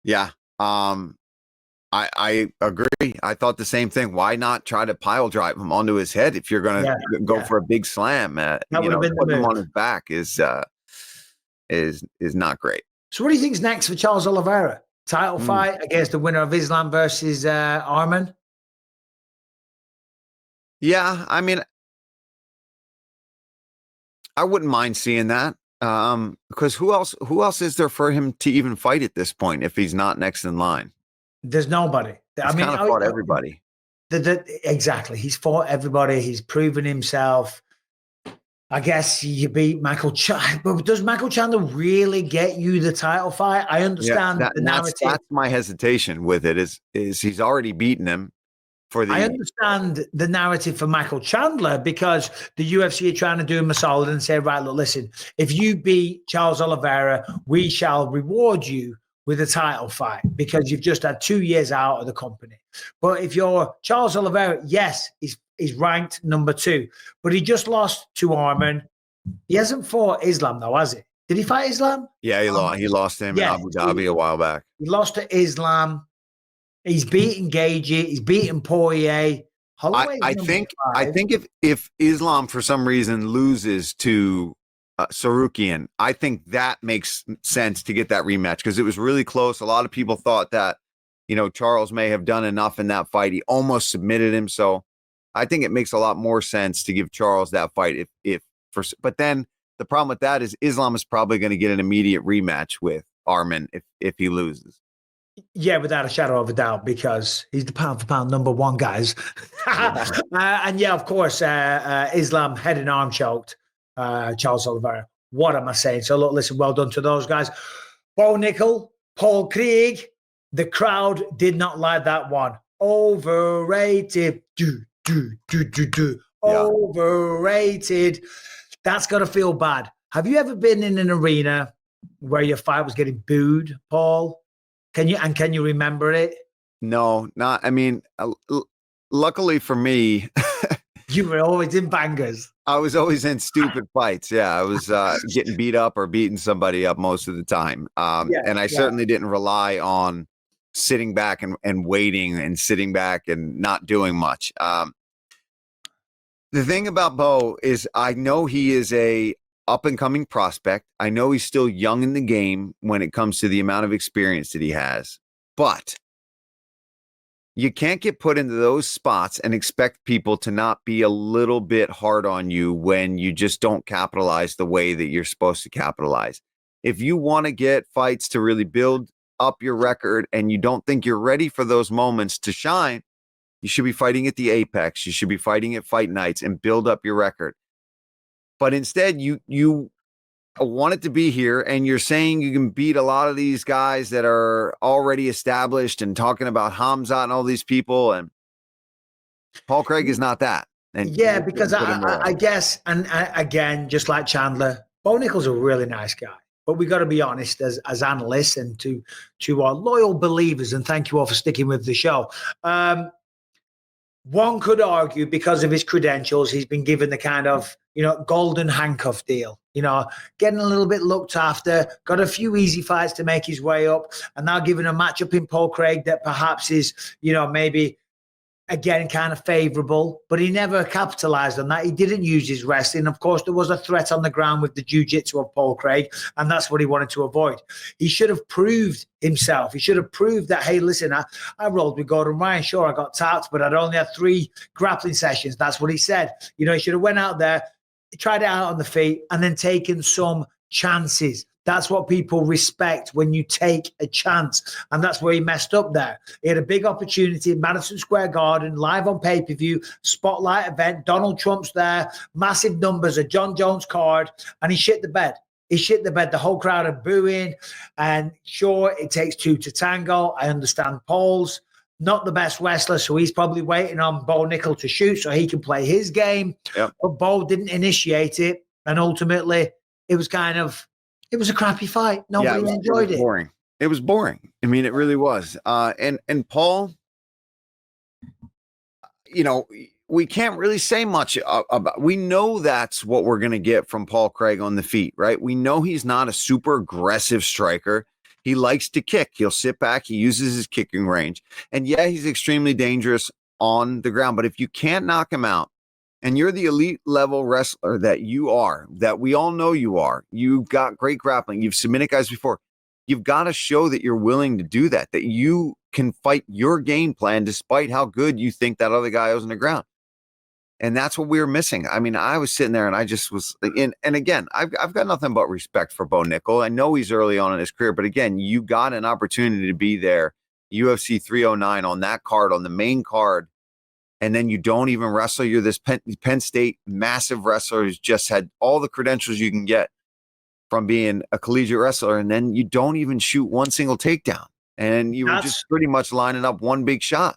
Yeah. I agree. I thought the same thing. Why not try to pile drive him onto his head if you're going to go for a big slam? That would have been putting him on his back is not great. So what do you think's next for Charles Olivera? Title fight against the winner of Islam versus Arman? Yeah, I mean, I wouldn't mind seeing that. Because who else is there for him to even fight at this point if he's not next in line? There's nobody. He's kind of fought everybody. Exactly. He's fought everybody. He's proven himself. I guess you beat Michael Chandler, but does Michael Chandler really get you the title fight? I understand the narrative. That's my hesitation with it is he's already beaten him for the. I understand the narrative for Michael Chandler because the UFC are trying to do him a solid and say, right, look, listen, if you beat Charles Olivera, we shall reward you with a title fight because you've just had 2 years out of the company. But if you're Charles Olivera, yes, he's ranked number 2, but he just lost to Arman. He hasn't fought Islam though, has he? Did he fight Islam? Yeah, he lost him in Abu Dhabi a while back. He lost to Islam. He's beaten Gagey. He's beaten Poirier. I think if Islam for some reason loses to Sarukian, I think that makes sense to get that rematch because it was really close. A lot of people thought that, Charles may have done enough in that fight. He almost submitted him. So I think it makes a lot more sense to give Charles that fight but then the problem with that is Islam is probably going to get an immediate rematch with Arman if he loses. Yeah, without a shadow of a doubt, because he's the pound for pound number 1, guys. And yeah, of course, Islam head and arm choked Charles Olivera. What am I saying? So look, listen, well done to those guys. Bo Nickal, Paul Craig. The crowd did not like that one. Overrated. Overrated. That's got to feel bad. Have you ever been in an arena where your fight was getting booed, Paul? Can you remember it? No, not. I mean, luckily for me, you were always in bangers. I was always in stupid fights. Yeah, I was getting beat up or beating somebody up most of the time. And I certainly didn't rely on sitting back and waiting and sitting back and not doing much. The thing about Bo is I know he is a up and coming prospect. I know he's still young in the game when it comes to the amount of experience that he has, but you can't get put into those spots and expect people to not be a little bit hard on you when you just don't capitalize the way that you're supposed to capitalize. If you want to get fights to really build up your record and you don't think you're ready for those moments to shine, you should be fighting at the Apex. You should be fighting at fight nights and build up your record. But instead, you want it to be here, and you're saying you can beat a lot of these guys that are already established and talking about Hamzat and all these people, and Paul Craig is not that. And yeah, because I guess, and again, just like Chandler, Bo Nickal's a really nice guy. But we got to be honest as analysts and to our loyal believers, and thank you all for sticking with the show. One could argue because of his credentials, he's been given the kind of, golden handcuff deal, getting a little bit looked after, got a few easy fights to make his way up, and now given a matchup in Paul Craig that perhaps is, maybe again, kind of favorable, but he never capitalized on that. He didn't use his wrestling. Of course, there was a threat on the ground with the jiu-jitsu of Paul Craig, and that's what he wanted to avoid. He should have proved himself. He should have proved that, hey, listen, I rolled with Gordon Ryan. Sure, I got tapped, but I'd only had 3 grappling sessions. That's what he said. He should have went out there, tried it out on the feet, and then taken some chances. That's what people respect when you take a chance. And that's where he messed up there. He had a big opportunity in Madison Square Garden, live on pay-per-view, spotlight event. Donald Trump's there, massive numbers, a Jon Jones card, and he shit the bed. He shit the bed. The whole crowd are booing. And sure, it takes 2 to tango. I understand Paul's not the best wrestler, so he's probably waiting on Bo Nickal to shoot so he can play his game. Yep. But Bo didn't initiate it. And ultimately, it was a crappy fight. Nobody enjoyed it. Boring. It was boring. I mean, it really was. And Paul, we can't really say much about. We know that's what we're going to get from Paul Craig on the feet, right? We know he's not a super aggressive striker. He likes to kick. He'll sit back. He uses his kicking range. And yeah, he's extremely dangerous on the ground. But if you can't knock him out, and you're the elite level wrestler that you are, that we all know you are, you've got great grappling, you've submitted guys before, you've got to show that you're willing to do that you can fight your game plan despite how good you think that other guy is on the ground. And that's what we were missing. I mean, I was sitting there and I just was in. And again, I've got nothing but respect for Bo Nickal. I know he's early on in his career, but again, you got an opportunity to be there, UFC 309 on that card, on the main card. And then you don't even wrestle. You're this Penn State massive wrestler who's just had all the credentials you can get from being a collegiate wrestler. And then you don't even shoot one single takedown. And you were just pretty much lining up one big shot.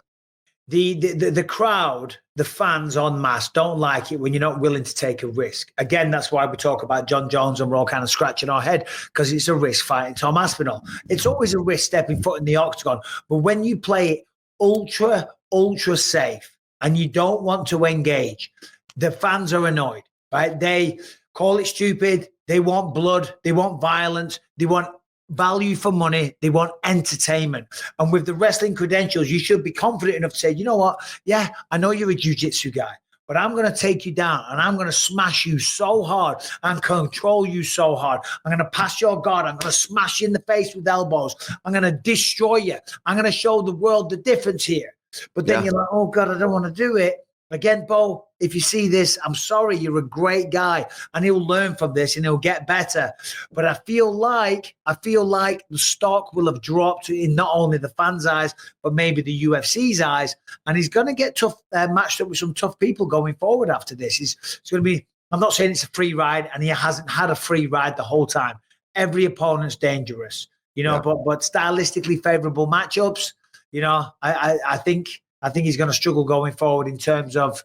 The crowd, the fans en masse don't like it when you're not willing to take a risk. Again, that's why we talk about Jon Jones and we're all kind of scratching our head because it's a risk fighting Tom Aspinall. It's always a risk stepping foot in the octagon. But when you play it ultra safe and you don't want to engage, the fans are annoyed, right? They call it stupid. They want blood. They want violence. They want value for money. They want entertainment. And with the wrestling credentials, you should be confident enough to say, you know what? Yeah, I know you're a jiu-jitsu guy, but I'm going to take you down and I'm going to smash you so hard and control you so hard. I'm going to pass your guard. I'm going to smash you in the face with elbows. I'm going to destroy you. I'm going to show the world the difference here. But then you're like, oh God, I don't want to do it. Again, Bo, if you see this, I'm sorry, you're a great guy and he'll learn from this and he'll get better. But I feel like the stock will have dropped in not only the fans' eyes, but maybe the UFC's eyes. And he's going to get matched up with some tough people going forward after this. It's going to be, I'm not saying it's a free ride and he hasn't had a free ride the whole time. Every opponent's dangerous, but stylistically favorable matchups, I think he's going to struggle going forward in terms of,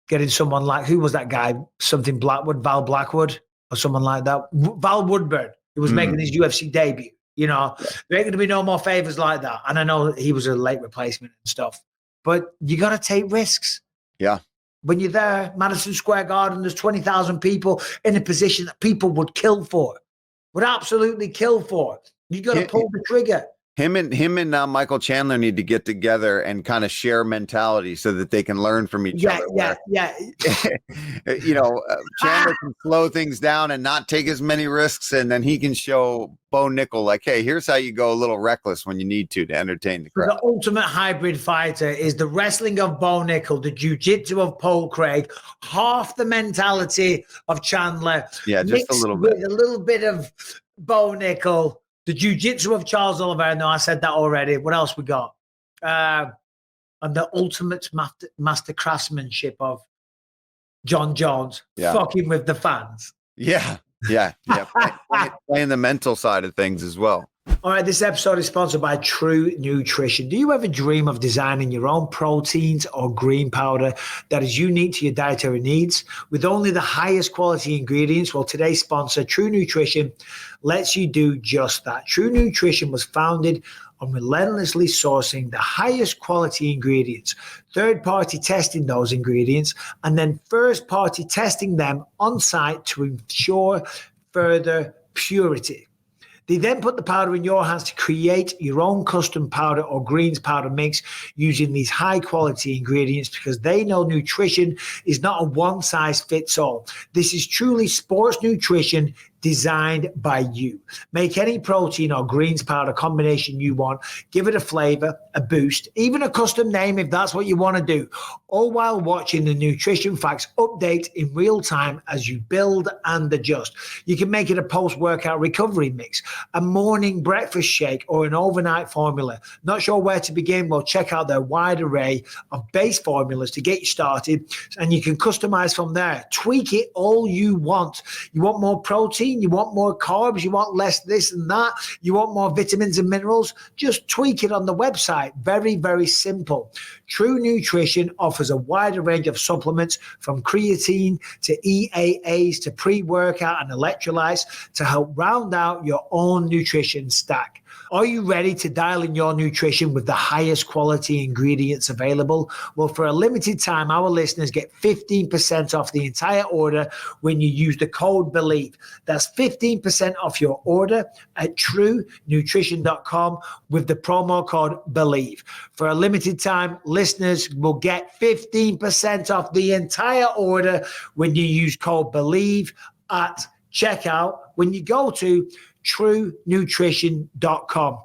getting someone like, who was that guy? Something Blackwood, Val Blackwood or someone like that. Val Woodburn, who was making his UFC debut. There ain't going to be no more favors like that. And I know he was a late replacement and stuff, but you got to take risks. Yeah. When you're there, Madison Square Garden, there's 20,000 people in a position that people would kill for, would absolutely kill for. You got to pull the trigger. Him and Michael Chandler need to get together and kind of share mentality so that they can learn from each other. Yeah. Chandler can slow things down and not take as many risks, and then he can show Bo Nickal, like, hey, here's how you go a little reckless when you need to entertain the crowd. The ultimate hybrid fighter is the wrestling of Bo Nickal, the jiu-jitsu of Paul Craig, half the mentality of Chandler. Yeah, just a little bit. With a little bit of Bo Nickal. The jiu-jitsu of Charles Olivera. No, I said that already. What else we got? And the ultimate master craftsmanship of Jon Jones, fucking with the fans. Yeah. Playing the mental side of things as well. All right, this episode is sponsored by True Nutrition. Do you ever dream of designing your own proteins or green powder that is unique to your dietary needs with only the highest quality ingredients? Well, today's sponsor, True Nutrition, lets you do just that. True Nutrition was founded on relentlessly sourcing the highest quality ingredients, third-party testing those ingredients, and then first-party testing them on site to ensure further purity. They then put the powder in your hands to create your own custom powder or greens powder mix using these high quality ingredients because they know nutrition is not a one size fits all. This is truly sports nutrition designed by you. Make any protein or greens powder combination you want. Give it a flavor, a boost, even a custom name if that's what you want to do, all while watching the nutrition facts update in real time as you build and adjust. You can make it a post-workout recovery mix, a morning breakfast shake, or an overnight formula. Not sure where to begin? Well, check out their wide array of base formulas to get you started, and you can customize from there. Tweak it all you want. You want more protein? You want more carbs? You want less this and that? You want more vitamins and minerals? Just tweak it on the website. Very, very simple. True Nutrition offers a wider range of supplements from creatine to EAAs to pre-workout and electrolytes to help round out your own nutrition stack. Are you ready to dial in your nutrition with the highest quality ingredients available? Well, for a limited time, our listeners get 15% off the entire order when you use the code BELIEVE. That's 15% off your order at truenutrition.com with the promo code BELIEVE. For a limited time, listeners will get 15% off the entire order when you use code BELIEVE at checkout when you go to truenutrition.com.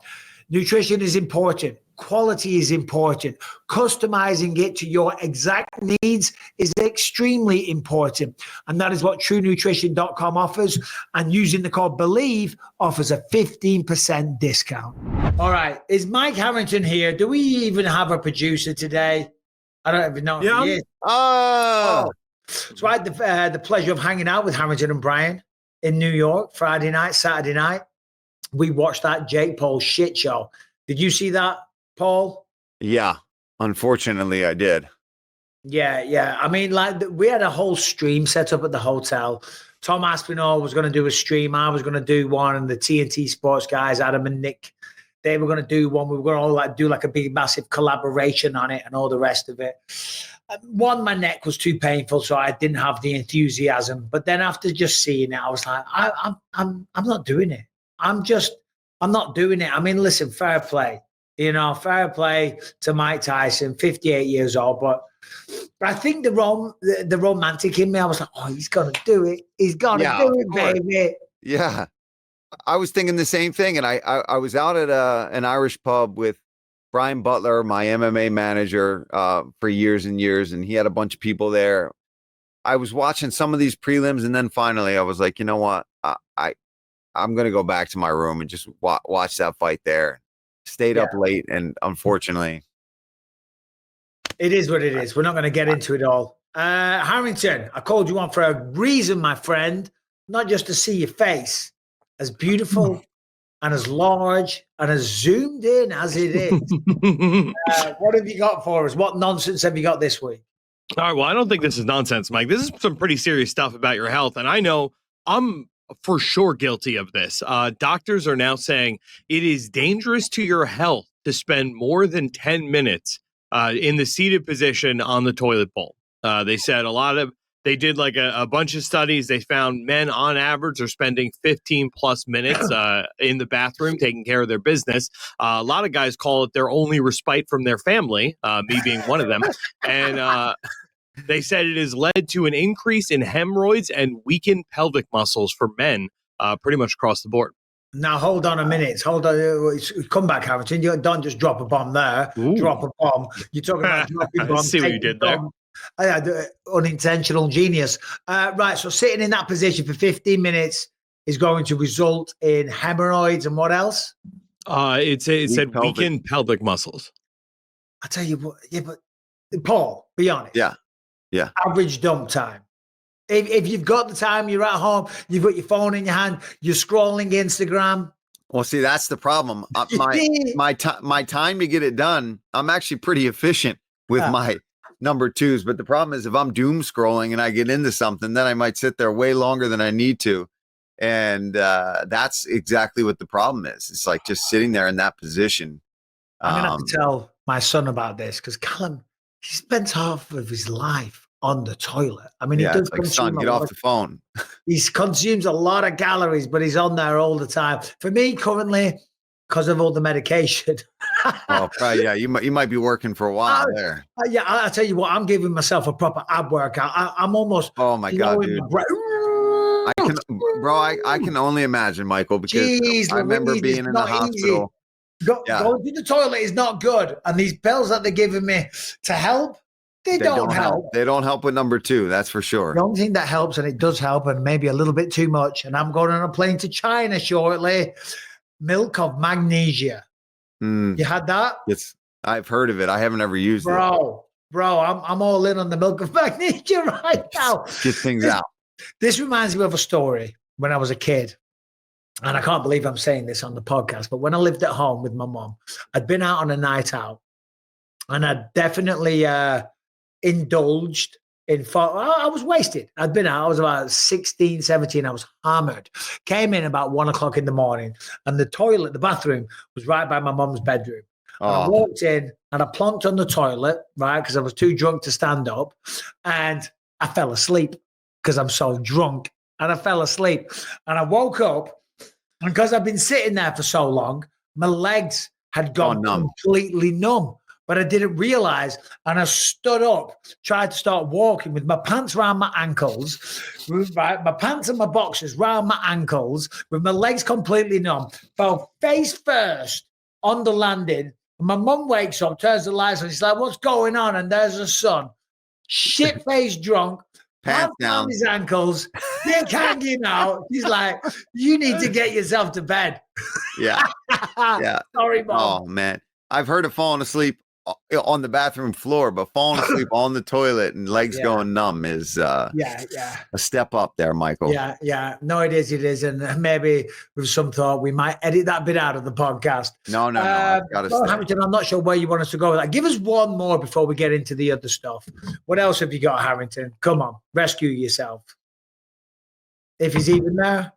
Nutrition is important. quality is important. Customizing it to your exact needs is extremely important. And that is what TrueNutrition.com offers. And using the code BELIEVE offers a 15% discount. All right. Is Mike Harrington here? Do we even have a producer today? I don't even know if he is. So I had the pleasure of hanging out with Harrington and Brian in New York Friday night, Saturday night. We watched that Jake Paul shit show. Did you see that, Paul? Yeah, unfortunately, I did. Yeah. I mean, like, we had a whole stream set up at the hotel. Tom Aspinall was going to do a stream. I was going to do one, and the TNT Sports guys, Adam and Nick, they were going to do one. We were going to all do like a big, massive collaboration on it and all the rest of it. One, my neck was too painful, so I didn't have the enthusiasm. But then after just seeing it, I was like, I'm not doing it. I'm not doing it. I mean, listen, fair play. Fair play to Mike Tyson, 58 years old. But I think the romantic in me, I was like, oh, he's going to do it. He's going to do it, baby. Yeah. I was thinking the same thing. And I was out at an Irish pub with Brian Butler, my MMA manager, for years and years. And he had a bunch of people there. I was watching some of these prelims. And then finally I was like, you know what? I'm going to go back to my room and just watch that fight there. Stayed up late, and unfortunately, it is what it is. We're not going to get into it all. Harrington, I called you on for a reason, my friend, not just to see your face, as beautiful and as large and as zoomed in as it is. What have you got for us? What nonsense have you got this week? All right, well, I don't think this is nonsense, Mike. This is some pretty serious stuff about your health, and I know I'm for sure guilty of this. Doctors are now saying it is dangerous to your health to spend more than 10 minutes in the seated position on the toilet bowl. They said they did like a bunch of studies. They found men on average are spending 15 plus minutes in the bathroom taking care of their business. A lot of guys call it their only respite from their family, me being one of them. And they said it has led to an increase in hemorrhoids and weakened pelvic muscles for men pretty much across the board. Now, hold on a minute. Hold on. Come back, Harrington. You don't just drop a bomb there. Ooh. Drop a bomb. You're talking about dropping bombs. I see what you did there. I had unintentional genius. Right. So sitting in that position for 15 minutes is going to result in hemorrhoids and what else? It said weakened pelvic muscles. I tell you what. Yeah, but Paul, be honest. Yeah. Average dump time. If you've got the time, you're at home, you've got your phone in your hand, you're scrolling Instagram. Well, see, that's the problem. My time to get it done, I'm actually pretty efficient with my number twos. But the problem is if I'm doom scrolling and I get into something, then I might sit there way longer than I need to. And that's exactly what the problem is. It's like just sitting there in that position. I'm going to have to tell my son about this because Callum, he spends half of his life on the toilet. I mean, he does like, son, get off the phone. He consumes a lot of calories, but he's on there all the time. For me, currently, because of all the medication. Well, probably, yeah, you might be working for a while there. Yeah, I'll tell you what, I'm giving myself a proper ab workout. I'm almost. Oh my God, dude. I can only imagine, Michael, because I remember being in the hospital. Going to the toilet is not good. And these pills that they're giving me to help, they don't help. They don't help with number two, that's for sure. The only thing that helps, and it does help, and maybe a little bit too much, and I'm going on a plane to China shortly, milk of magnesia. You had that? I've heard of it. I haven't ever used it. Bro, I'm all in on the milk of magnesia right now. Get things out. This reminds me of a story when I was a kid. And I can't believe I'm saying this on the podcast, but when I lived at home with my mom, I'd been out on a night out and I'd definitely indulged in I was wasted. I'd been out. I was about 16, 17. I was hammered. Came in about 1 o'clock in the morning and the bathroom was right by my mom's bedroom. And I walked in and I plonked on the toilet, right, because I was too drunk to stand up. And I fell asleep because I'm so drunk. And I fell asleep. And I woke up. And because I've been sitting there for so long, my legs had gone completely numb. But I didn't realize. And I stood up, tried to start walking with my pants around my ankles, right? My pants and my boxers around my ankles, with my legs completely numb. Fell face first on the landing, My mum wakes up, turns the lights on. She's like, what's going on? And there's her son, shit-faced drunk, Pants down. on his ankles, dick hanging out. He's like, you need to get yourself to bed. Yeah. Yeah. Sorry, Mom. Oh, man. I've heard of falling asleep on the bathroom floor, but falling asleep on the toilet and legs going numb is a step up there, Michael. Yeah. No, it is. And maybe with some thought, we might edit that bit out of the podcast. No. I've got to stay. Harrington, I'm not sure where you want us to go with that. Give us one more before we get into the other stuff. What else have you got, Harrington? Come on, rescue yourself. If he's even there.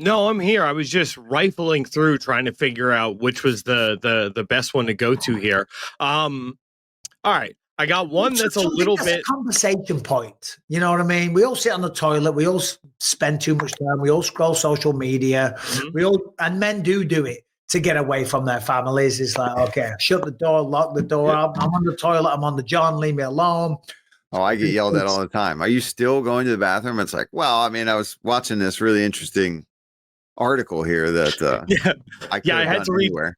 No, I'm here. I was just rifling through trying to figure out which was the best one to go to here. All right. I got one that's a little bit conversation point. You know what I mean? We all sit on the toilet. We all spend too much time. We all scroll social media. And men do it to get away from their families. It's like, okay, shut the door, lock the door. I'm on the toilet. I'm on the John. Leave me alone. Oh, I get yelled at all the time. Are you still going to the bathroom? It's like, well, I mean, I was watching this really interesting article here that I had to read anywhere.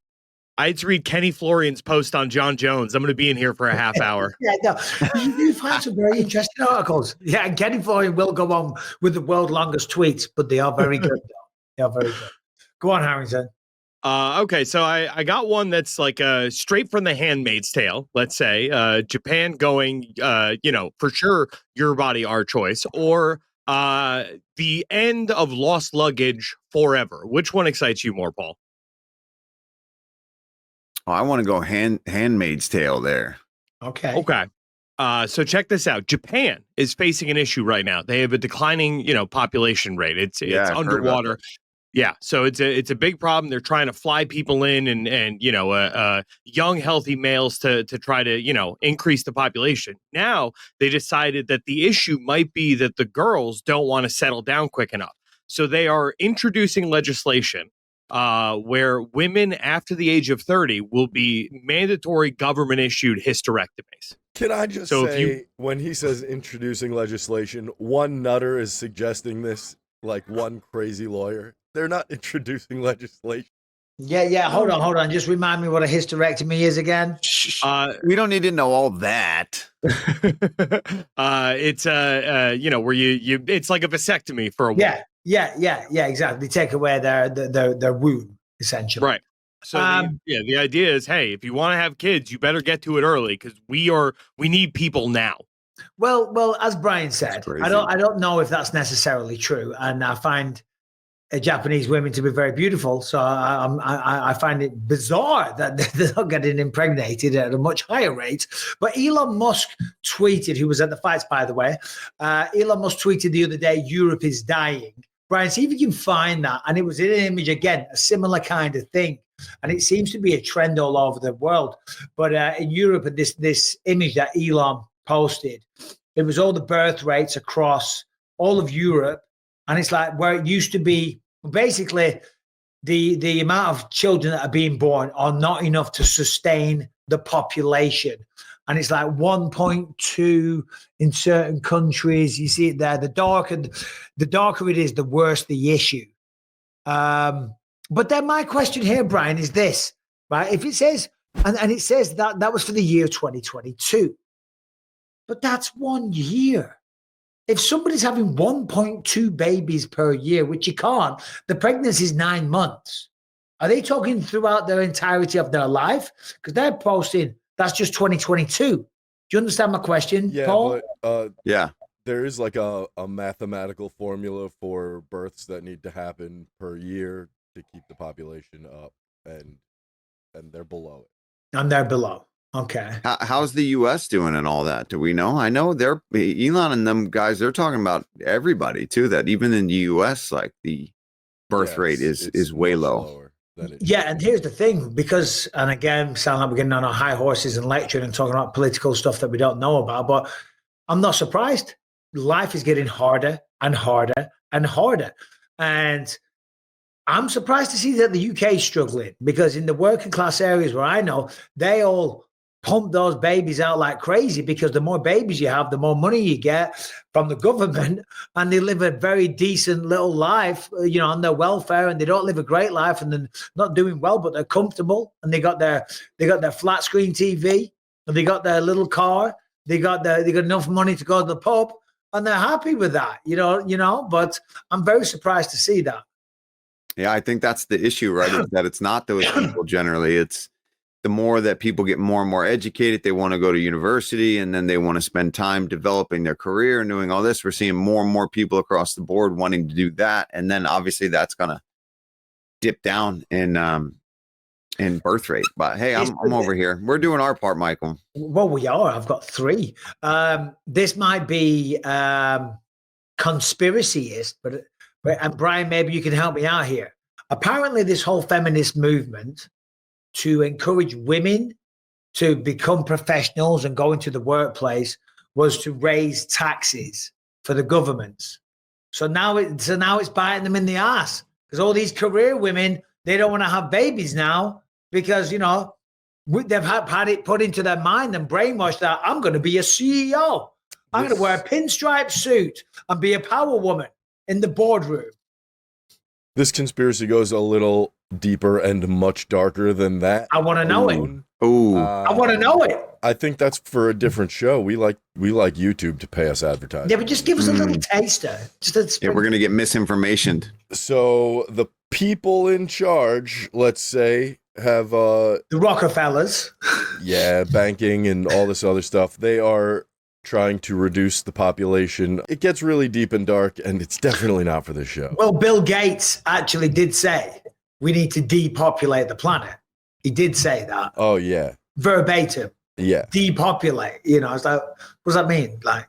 I had to read Kenny Florian's post on Jon Jones. I'm going to be in here for a half hour. You do find some very interesting articles. Yeah, and Kenny Florian will go on with the world's longest tweets, but they are very good. They are very good. Go on, Harrington. Okay, so I got one that's like straight from The Handmaid's Tale, let's say. Japan going, for sure, your body, our choice, or the end of lost luggage forever. Which one excites you more, Paul? Oh, I want to go Handmaid's Tale there. Okay. So check this out. Japan is facing an issue right now. They have a declining, population rate. It's underwater. Yeah, so it's a big problem. They're trying to fly people in and young healthy males to try to increase the population. Now they decided that the issue might be that the girls don't want to settle down quick enough. So they are introducing legislation where women after the age of 30 will be mandatory government issued hysterectomies. Can I just say, when he says introducing legislation, one nutter is suggesting this, like one crazy lawyer. They're not introducing legislation. Yeah. Hold on. Just remind me what a hysterectomy is again. We don't need to know all that. It's where you it's like a vasectomy for a woman. Yeah, exactly. They take away their womb, essentially. Right. So the idea is, hey, if you want to have kids, you better get to it early because we need people now. Well, as Brian said, I don't know if that's necessarily true, and I find Japanese women to be very beautiful. So I find it bizarre that they're not getting impregnated at a much higher rate. But Elon Musk tweeted, who was at the fights, by the way, Elon Musk tweeted the other day, Europe is dying. Brian, see if you can find that. And it was in an image, again, a similar kind of thing. And it seems to be a trend all over the world. But in Europe, this image that Elon posted, it was all the birth rates across all of Europe. And it's like where it used to be, basically, the amount of children that are being born are not enough to sustain the population. And it's like 1.2 in certain countries. You see it there. The darker it is, the worse the issue. But then my question here, Brian, is this, right? If it says, and it says that was for the year 2022, but that's 1 year. If somebody's having 1.2 babies per year, which you can't, the pregnancy is 9 months. Are they talking throughout their entirety of their life? Because they're posting, that's just 2022. Do you understand my question, Paul? But, yeah. There is like a mathematical formula for births that need to happen per year to keep the population up, and they're below it. And they're below. Okay. How's the U.S. doing and all that? Do we know? I know they're Elon and them guys. They're talking about everybody too. That even in the U.S., like the birth rate is way low. Yeah, and here's the thing, because, and again, sound like we're getting on our high horses and lecturing and talking about political stuff that we don't know about, but I'm not surprised. Life is getting harder and harder and harder. And I'm surprised to see that the UK is struggling, because in the working class areas where I know, they all pump those babies out like crazy, because the more babies you have, the more money you get from the government, and they live a very decent little life, on their welfare, and they don't live a great life, and they're not doing well, but they're comfortable, and they got their flat screen TV, and they got their little car, they got enough money to go to the pub, and they're happy with that, but I'm very surprised to see that. Yeah, I think that's the issue, right? Is that it's not those people generally. It's the more that people get more and more educated, they want to go to university, and then they want to spend time developing their career and doing all this. We're seeing more and more people across the board wanting to do that. And then obviously that's going to dip down in birth rate. But hey, I'm over here. We're doing our part, Michael. Well, we are. I've got 3. This might be conspiracyist, but and Brian, maybe you can help me out here. Apparently, this whole feminist movement to encourage women to become professionals and go into the workplace was to raise taxes for the governments. So now it's biting them in the ass, because all these career women, they don't want to have babies now because, they've had it put into their mind and brainwashed that I'm going to be a CEO. I'm going to wear a pinstripe suit and be a power woman in the boardroom. This conspiracy goes a little deeper and much darker than that. I want to know it. Ooh. I want to know it. I think that's for a different show. We like YouTube to pay us advertising. Yeah, but just give us a little taster. We're going to get misinformation. So the people in charge, let's say, have the Rockefellers. Yeah, banking and all this other stuff. They are trying to reduce the population. It gets really deep and dark, and it's definitely not for this show. Well, Bill Gates actually did say we need to depopulate the planet. He did say that. Oh, yeah. Verbatim. Yeah. Depopulate. It's like, what does that mean? Like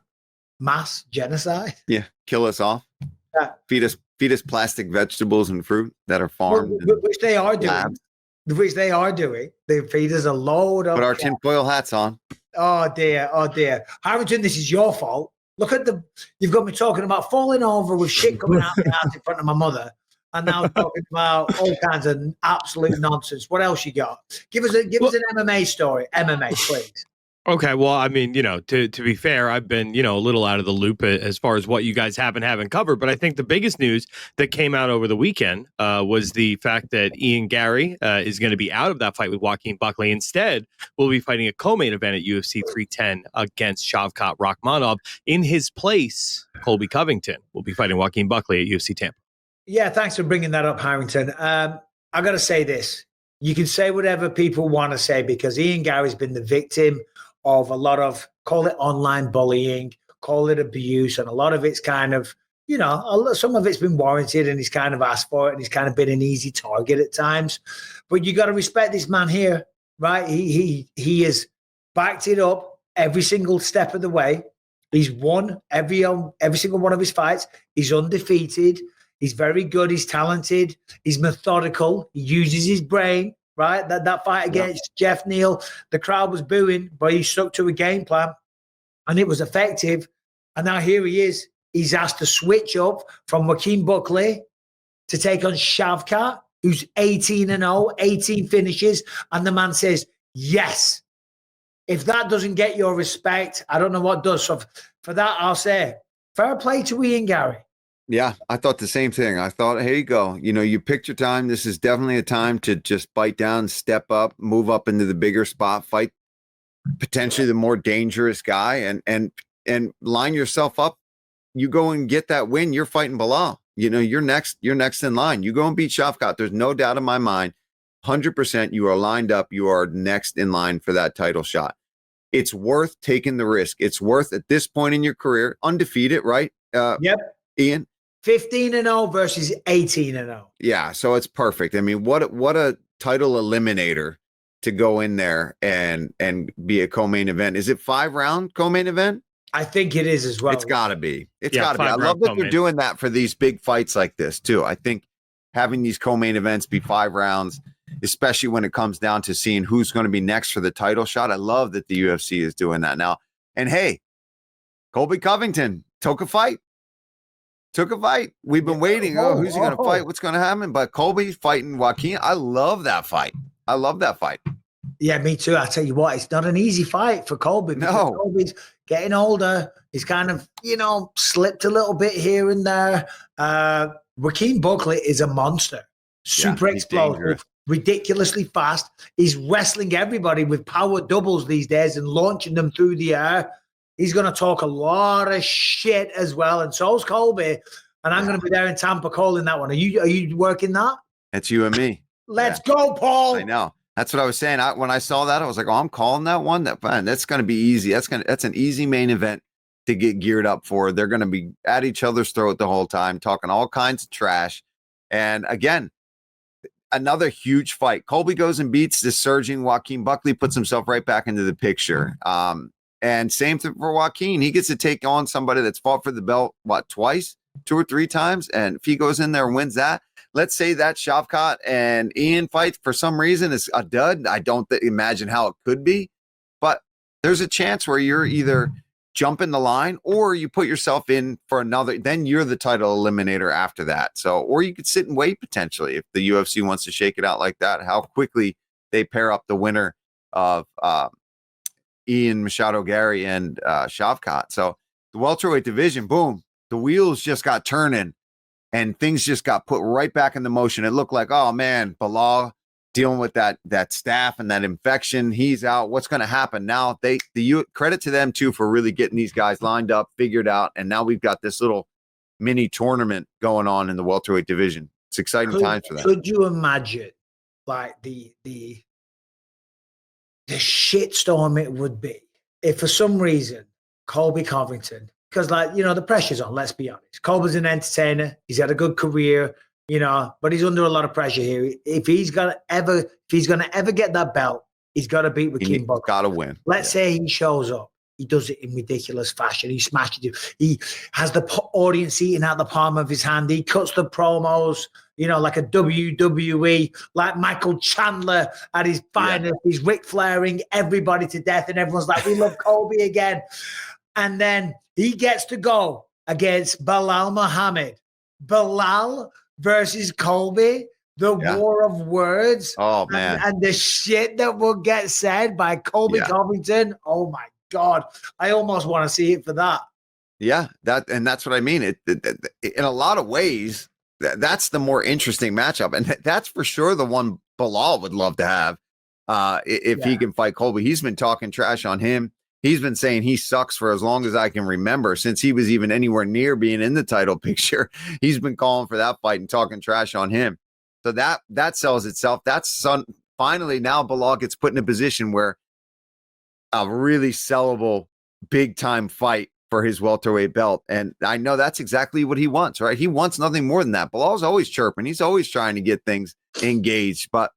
mass genocide? Yeah. Kill us off. Yeah. Feed us plastic vegetables and fruit that are farmed. Which they are doing. Which they are doing. They feed us a load of. Put our tinfoil hats on. Oh dear. Harrington, this is your fault. Look at you've got me talking about falling over with shit coming out of my ass in front of my mother. And now talking about all kinds of absolute nonsense. What else you got? Give us an MMA story. MMA, please. Okay, well, I mean, to be fair, I've been, a little out of the loop as far as what you guys haven't covered. But I think the biggest news that came out over the weekend was the fact that Ian Garry is going to be out of that fight with Joaquin Buckley. Instead, will be fighting a co-main event at UFC 310 against Shavkat Rakhmonov. In his place, Colby Covington will be fighting Joaquin Buckley at UFC Tampa. Yeah, thanks for bringing that up, Harrington. I got to say this. You can say whatever people want to say, because Ian Garry's been the victim of a lot of, call it online bullying, call it abuse, and a lot of it's kind of, some of it's been warranted, and he's kind of asked for it, and he's kind of been an easy target at times. But you got to respect this man here, right? He has backed it up every single step of the way. He's won every single one of his fights. He's undefeated. He's very good. He's talented. He's methodical. He uses his brain. Right, that fight against Jeff Neal, the crowd was booing, but he stuck to a game plan, and it was effective. And now here he is. He's asked to switch up from Joaquin Buckley to take on Shavkat, who's 18-0, 18 finishes, and the man says yes. If that doesn't get your respect, I don't know what does. So for that, I'll say fair play to Ian Garry. Yeah, I thought the same thing. I thought, here you go. You picked your time. This is definitely a time to just bite down, step up, move up into the bigger spot, fight potentially the more dangerous guy, and line yourself up. You go and get that win. You're fighting Bilal. You're next in line. You go and beat Shavkat. There's no doubt in my mind. 100% you are lined up. You are next in line for that title shot. It's worth taking the risk. It's worth, at this point in your career, undefeated, right? Yep. Ian? 15-0 versus 18-0. Yeah, so it's perfect. I mean, what a title eliminator to go in there and be a co-main event. Is it 5-round co-main event? I think it is as well. It's got to be. It's got to be. I love that they're doing that for these big fights like this too. I think having these co-main events be 5 rounds, especially when it comes down to seeing who's going to be next for the title shot. I love that the UFC is doing that now. And hey, Colby Covington took a fight. We've been waiting. Who's he going to fight? What's going to happen? But Colby's fighting Joaquin. I love that fight. Yeah, me too. I tell you what, it's not an easy fight for Colby. No. Colby's getting older. He's kind of, slipped a little bit here and there. Joaquin Buckley is a monster. Super explosive, dangerous. ridiculously fast. He's wrestling everybody with power doubles these days and launching them through the air. He's going to talk a lot of shit as well. And so's Colby. And I'm going to be there in Tampa calling that one. Are you working that? It's you and me. Let's go, Paul. I know. That's what I was saying. When I saw that, I was like, "Oh, I'm calling that one. That's going to be easy. That's an easy main event to get geared up for. They're going to be at each other's throat the whole time, talking all kinds of trash. And again, another huge fight. Colby goes and beats the surging Joaquin Buckley, puts himself right back into the picture. And same thing for Joaquin. He gets to take on somebody that's fought for the belt, twice, 2 or 3 times. And if he goes in there and wins that, let's say that Shavkat and Ian fight for some reason is a dud. I don't imagine how it could be, but there's a chance where you're either jumping the line or you put yourself in for another, then you're the title eliminator after that. So, or you could sit and wait potentially if the UFC wants to shake it out like that, how quickly they pair up the winner of Ian Garry and Shavkat. So the welterweight division, boom, the wheels just got turning. And things just got put right back into motion. It looked like, oh man, Bilal dealing with that staph and that infection. He's out. What's going to happen now? Credit to them too for really getting these guys lined up, figured out, and now we've got this little mini tournament going on in the welterweight division. It's exciting times for that. Could you imagine, like the shitstorm it would be if for some reason Colby Covington? Because, the pressure's on, let's be honest. Colby's an entertainer. He's had a good career, but he's under a lot of pressure here. If he's going to ever get that belt, he's got to beat Joaquin Buckley. Got to win. Let's say he shows up. He does it in ridiculous fashion. He smashes you. He has the audience eating out the palm of his hand. He cuts the promos, like a WWE, like Michael Chandler at his finest. Yeah. He's Ric Flairing everybody to death, and everyone's like, we love Colby again. And then he gets to go against Belal Muhammad. Belal versus Colby, the war of words. Oh, man. And the shit that will get said by Colby Covington. Oh, my God. I almost want to see it for that. Yeah, that's what I mean. It in a lot of ways, that's the more interesting matchup. And that's for sure the one Belal would love to have if he can fight Colby. He's been talking trash on him. He's been saying he sucks for as long as I can remember, since he was even anywhere near being in the title picture. He's been calling for that fight and talking trash on him. So that sells itself. Finally, now Belal gets put in a position where a really sellable big time fight for his welterweight belt. And I know that's exactly what he wants, right? He wants nothing more than that. Belal's always chirping. He's always trying to get things engaged. But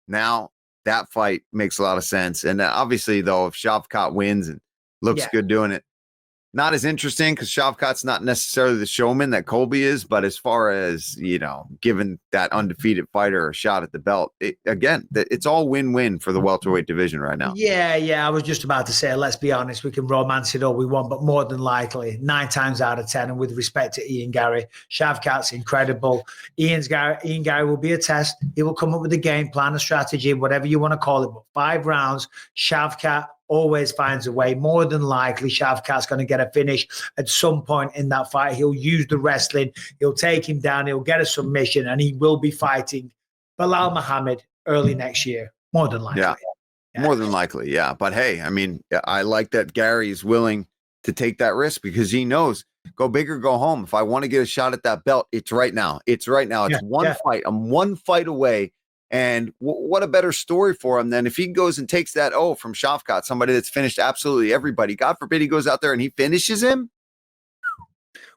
now that fight makes a lot of sense. And obviously, though, if Shavkat wins and looks good doing it, not as interesting because Shavkat's not necessarily the showman that Colby is. But as far as, giving that undefeated fighter a shot at the belt, it's all win-win for the welterweight division right now. Yeah. I was just about to say, let's be honest, we can romance it all we want, but more than likely, 9 times out of 10, and with respect to Ian Garry, Shavkat's incredible. Ian Garry will be a test. He will come up with a game plan, a strategy, whatever you want to call it. But 5 rounds, Shavkat always finds a way. More than likely, Shavkat's going to get a finish at some point in that fight. He'll use the wrestling. He'll take him down. He'll get a submission, and he will be fighting Belal Muhammad early next year. More than likely. Yeah. More than likely, yeah. But hey, I mean, I like that Gary is willing to take that risk because he knows, go big or go home. If I want to get a shot at that belt, it's right now. It's one fight. I'm one fight away. And what a better story for him than if he goes and takes that from Shavkat, somebody that's finished absolutely everybody. God forbid he goes out there and he finishes him.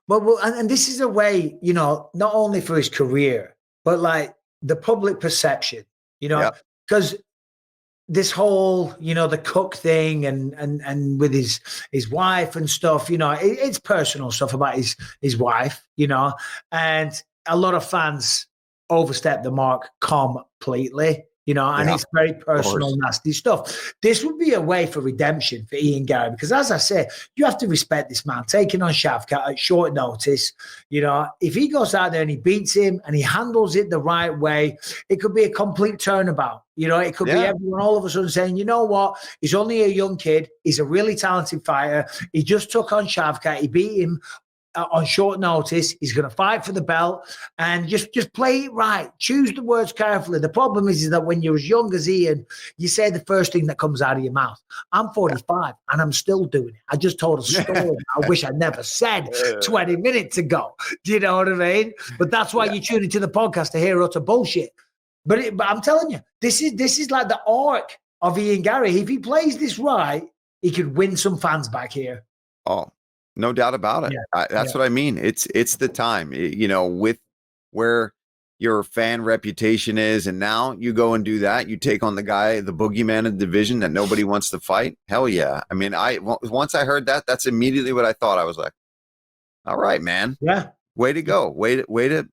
Well, and this is a way, not only for his career, but like the public perception, because this whole, the cook thing and with his wife and stuff, it's personal stuff about his wife, and a lot of fans overstep the mark completely, and it's very personal, nasty stuff. This would be a way for redemption for Ian Garry, because as I say, you have to respect this man taking on Shavkat at short notice. If he goes out there and he beats him and he handles it the right way, it could be a complete turnabout. You know, it could be everyone all of a sudden saying, you know what? He's only a young kid. He's a really talented fighter. He just took on Shavkat. He beat him on short notice. He's going to fight for the belt, and just play it right. Choose the words carefully. The problem is that when you're as young as Ian, you say the first thing that comes out of your mouth. I'm 45 and I'm still doing it. I just told a story I wish I never said 20 minutes ago. Do you know what I mean? But that's why you tune into the podcast to hear utter bullshit. But I'm telling you, this is like the arc of Ian Garry. If he plays this right, he could win some fans back here. Oh, no doubt about it. That's what I mean. It's the time, you know, with where your fan reputation is. And now you go and do that. You take on the guy, the boogeyman of the division that nobody wants to fight. Hell yeah. I mean, once I heard that, that's immediately what I thought. I was like, all right, man. Yeah. Way to go. Way to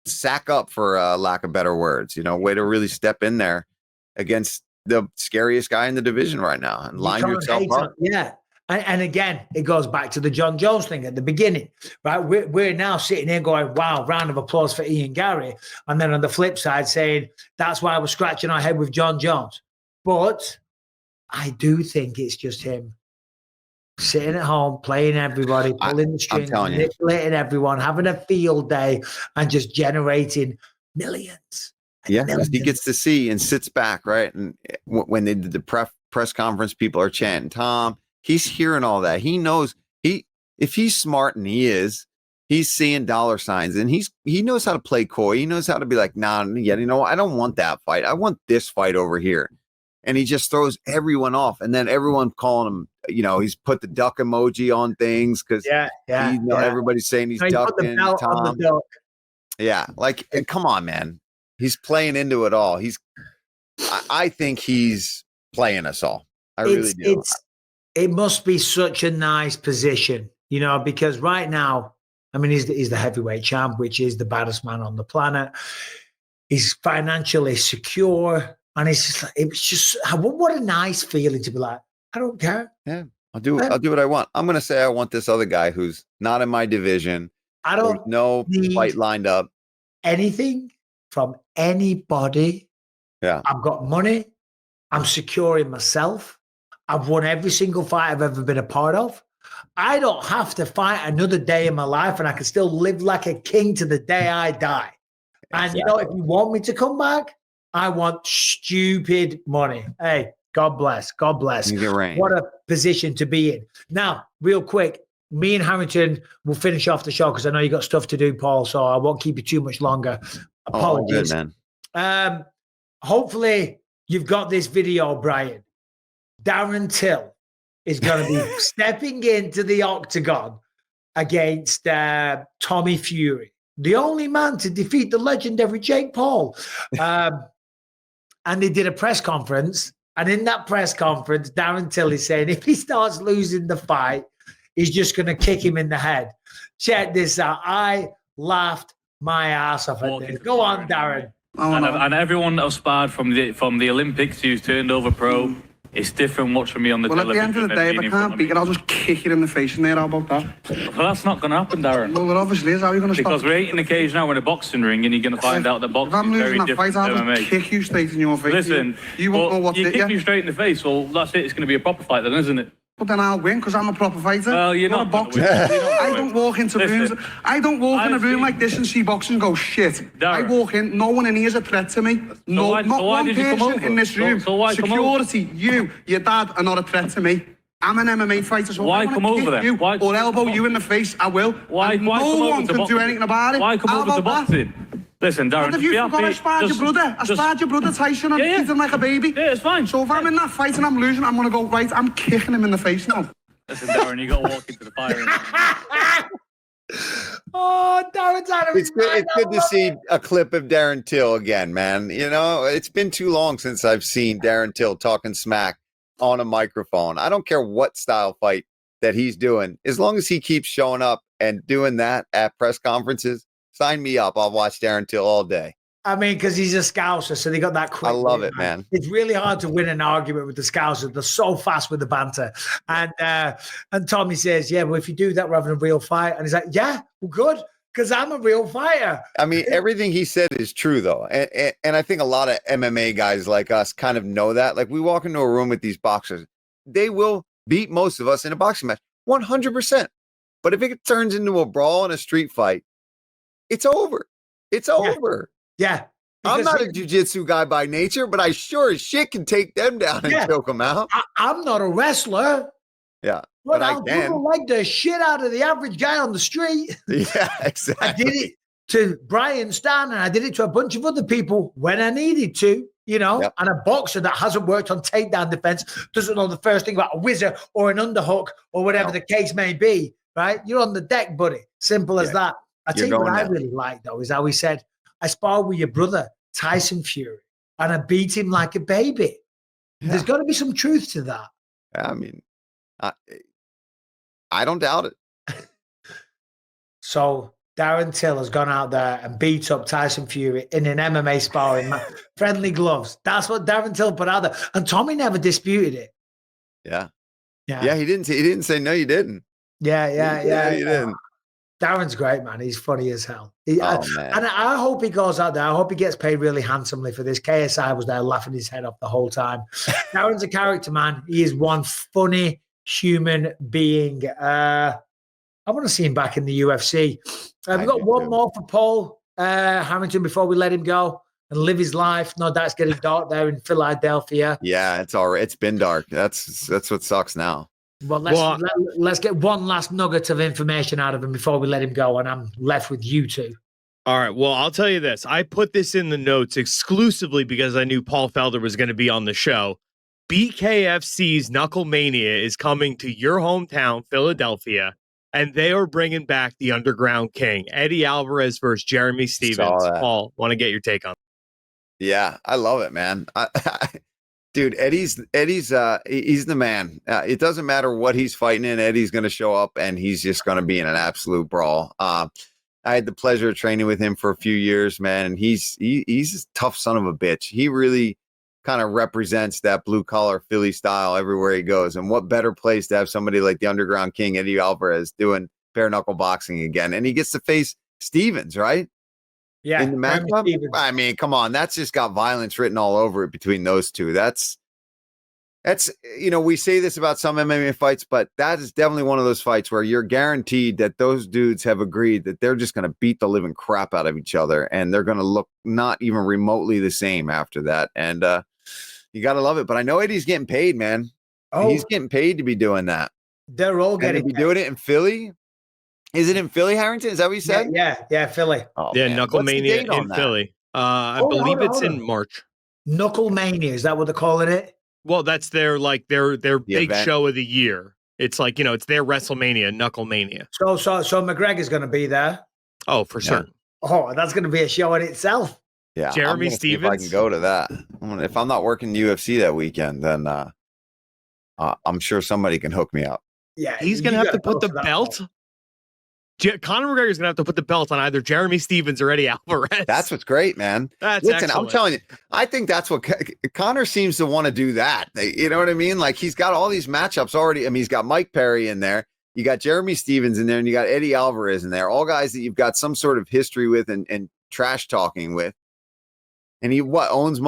sack up, for lack of better words, you know, way to really step in there against the scariest guy in the division right now and line yourself up. Yeah. And again, it goes back to the Jon Jones thing at the beginning, right? We're now sitting here going, wow, round of applause for Ian Garry. And then on the flip side saying, that's why we're scratching our head with Jon Jones. But I do think it's just him sitting at home, playing everybody, pulling the strings, manipulating everyone, having a field day, and just generating millions. Yeah, because he gets to see and sits back, right? And when they did the press conference, people are chanting, Tom. He's hearing all that. He knows if he's smart, and he's seeing dollar signs, and he knows how to play coy. He knows how to be like, nah, yeah, you know, I don't want that fight. I want this fight over here. And he just throws everyone off. And then everyone calling him, you know, he's put the duck emoji on things because everybody's saying he's ducking. Tom. Yeah, like, come on, man. He's playing into it all. I think he's playing us all. I really do. It must be such a nice position, you know, because right now, I mean, he's the heavyweight champ, which is the baddest man on the planet. He's financially secure. And it's just what a nice feeling to be like, I don't care. Yeah, I'll do what I want. I'm going to say I want this other guy who's not in my division. I don't no fight lined up. Anything from anybody. Yeah. I've got money. I'm secure in myself. I've won every single fight I've ever been a part of. I don't have to fight another day in my life, and I can still live like a king to the day I die. And you know, if you want me to come back, I want stupid money. Hey, God bless. God bless. What a position to be in. Now, real quick, me and Harrington will finish off the show because I know you got stuff to do, Paul, so I won't keep you too much longer. Apologies. Oh, good, man. Hopefully you've got this video, Brian. Darren Till is going to be stepping into the octagon against Tommy Fury, the only man to defeat the legendary Jake Paul. And they did a press conference. And in that press conference, Darren Till is saying if he starts losing the fight, he's just going to kick him in the head. Check this out. I laughed my ass off at this. Go on, Darren. And everyone that I've sparred from the Olympics who's turned over pro, it's different watching me on the television. At the end of the day, if I can't beat it, I'll just kick it in the face in there. How about that? Well, that's not going to happen, Darren. Well, it obviously is. How are you going to stop? Because we're 8 in the cage now in a boxing ring, and you're going to find out that boxing is very different fight, to I'll MMA. just kick you straight in your face. Listen, you won't know what you kick me straight in the face. Well, that's it. It's going to be a proper fight, then, isn't it? But then I'll win because I'm a proper fighter. Well, you're not a boxer. I don't walk into rooms. I don't walk in a room like this and see boxing and go shit. Darren. I walk in. No one in here is a threat to me. Not one person in this room. Security, your dad are not a threat to me. I'm an MMA fighter, so why come over there? Or elbow you in the face, I will. Why no one can do anything about it. Why come over to boxing? Listen, Darren, have you forgot I sparred your brother? I sparred your brother Tyson and beat him like a baby. Yeah, it's fine. So if I'm in that fight and I'm losing, I'm going to go, right, I'm kicking him in the face now. Listen, Darren, you got to walk into the fire. Oh, Darren's out of his mind. It's good to see a clip of Darren Till again, man. You know, it's been too long since I've seen Darren Till talking smack on a microphone. I don't care what style fight that he's doing. As long as he keeps showing up and doing that at press conferences, sign me up. I'll watch Darren Till all day. I mean, because he's a Scouser, so they got that quick. I love it, man. It's really hard to win an argument with the Scousers. They're so fast with the banter. And Tommy says, yeah, well, if you do that, we're having a real fight. And he's like, yeah, well, good. because I'm a real fighter. I mean, everything he said is true, though. And I think a lot of MMA guys like us kind of know that. Like, we walk into a room with these boxers, they will beat most of us in a boxing match, 100%. But if it turns into a brawl and a street fight, it's over. It's over. Yeah. I'm not a jiu-jitsu guy by nature, but I sure as shit can take them down and choke them out. I'm not a wrestler. Yeah. But I can like the shit out of the average guy on the street. Yeah, exactly. I did it to Brian Stan, and I did it to a bunch of other people when I needed to, you know. Yep. And a boxer that hasn't worked on takedown defense doesn't know the first thing about a whizzer or an underhook or whatever the case may be, right? You're on the deck, buddy. Simple as that. I tell you what I really like, though, is how he said, I sparred with your brother, Tyson Fury, and I beat him like a baby. Yeah. There's got to be some truth to that. I mean, I don't doubt it. So Darren Till has gone out there and beat up Tyson Fury in an MMA sparring, friendly gloves. That's what Darren Till put out there, and Tommy never disputed it. Yeah. He didn't say no, you didn't. Yeah. He didn't. Darren's great, man. He's funny as hell. And man. I hope he goes out there. I hope he gets paid really handsomely for this. KSI was there laughing his head off the whole time. Darren's a character, man. He is one funny human being. I want to see him back in the UFC. We've got one more for Paul Harrington before we let him go and live his life. No, that's getting dark there in Philadelphia. Yeah, it's all right. It's been dark. That's what sucks now. Well, let's get one last nugget of information out of him before we let him go, and I'm left with you two. All right. Well, I'll tell you this. I put this in the notes exclusively because I knew Paul Felder was going to be on the show. BKFC's Knuckle Mania is coming to your hometown, Philadelphia, and they are bringing back the Underground King, Eddie Alvarez versus Jeremy Stevens. Paul, want to get your take on it? Yeah, I love it, man. Dude, Eddie's he's the man. It doesn't matter what he's fighting in. Eddie's going to show up, and he's just going to be in an absolute brawl. I had the pleasure of training with him for a few years, man, and he's a tough son of a bitch. He really kind of represents that blue collar Philly style everywhere he goes. And what better place to have somebody like the Underground King, Eddie Alvarez, doing bare knuckle boxing again, and he gets to face Stevens, right? Yeah, in the matchup. I mean, come on, that's just got violence written all over it between those two. That's we say this about some MMA fights, but that is definitely one of those fights where you're guaranteed that those dudes have agreed that they're just going to beat the living crap out of each other, and they're going to look not even remotely the same after that. And you got to love it. But I know Eddie's getting paid, man. Oh, he's getting paid to be doing that. They're all getting paid. Doing it in Philly. Is it in Philly, Harrington? Is that what you said? Yeah, Philly. Oh, yeah, man. Knuckle Mania in Philly. I believe it's in March. Knuckle Mania, is that what they're calling it? Well, that's their big event. show of the year. It's like, it's their WrestleMania, Knuckle Mania. So McGregor's going to be there. Oh, for certain. Oh, that's going to be a show in itself. Yeah, Jeremy Stevens. If I can go to that. If I'm not working UFC that weekend, then I'm sure somebody can hook me up. Yeah, he's going to have to put the belt. Conor McGregor's going to have to put the belt on either Jeremy Stevens or Eddie Alvarez. That's what's great, man. Listen, excellent. I'm telling you, I think that's what Conor seems to want to do that. You know what I mean? Like, he's got all these matchups already. I mean, he's got Mike Perry in there. You got Jeremy Stevens in there, and you got Eddie Alvarez in there. All guys that you've got some sort of history with and trash talking with. And he owns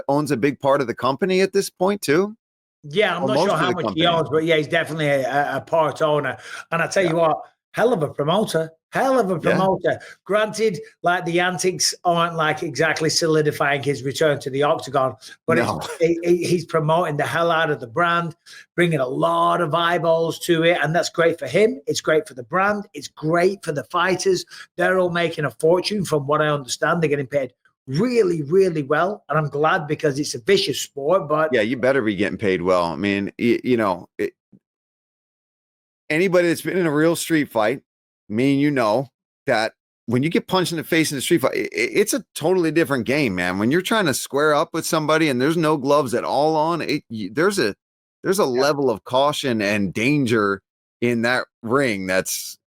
owns a big part of the company at this point too. Yeah, I'm not sure how much he owns, but yeah, he's definitely a part owner. And I tell you what, hell of a promoter. Yeah. Granted, like, the antics aren't like exactly solidifying his return to the octagon, but he's promoting the hell out of the brand, bringing a lot of eyeballs to it, and that's great for him. It's great for the brand. It's great for the fighters. They're all making a fortune, from what I understand. They're getting paid really, really well, and I'm glad, because it's a vicious sport. But yeah, you better be getting paid well. I mean, anybody that's been in a real street fight, that when you get punched in the face in the street fight, it's a totally different game, man. When you're trying to square up with somebody and there's no gloves at all on, there's a level of caution and danger in that ring. That's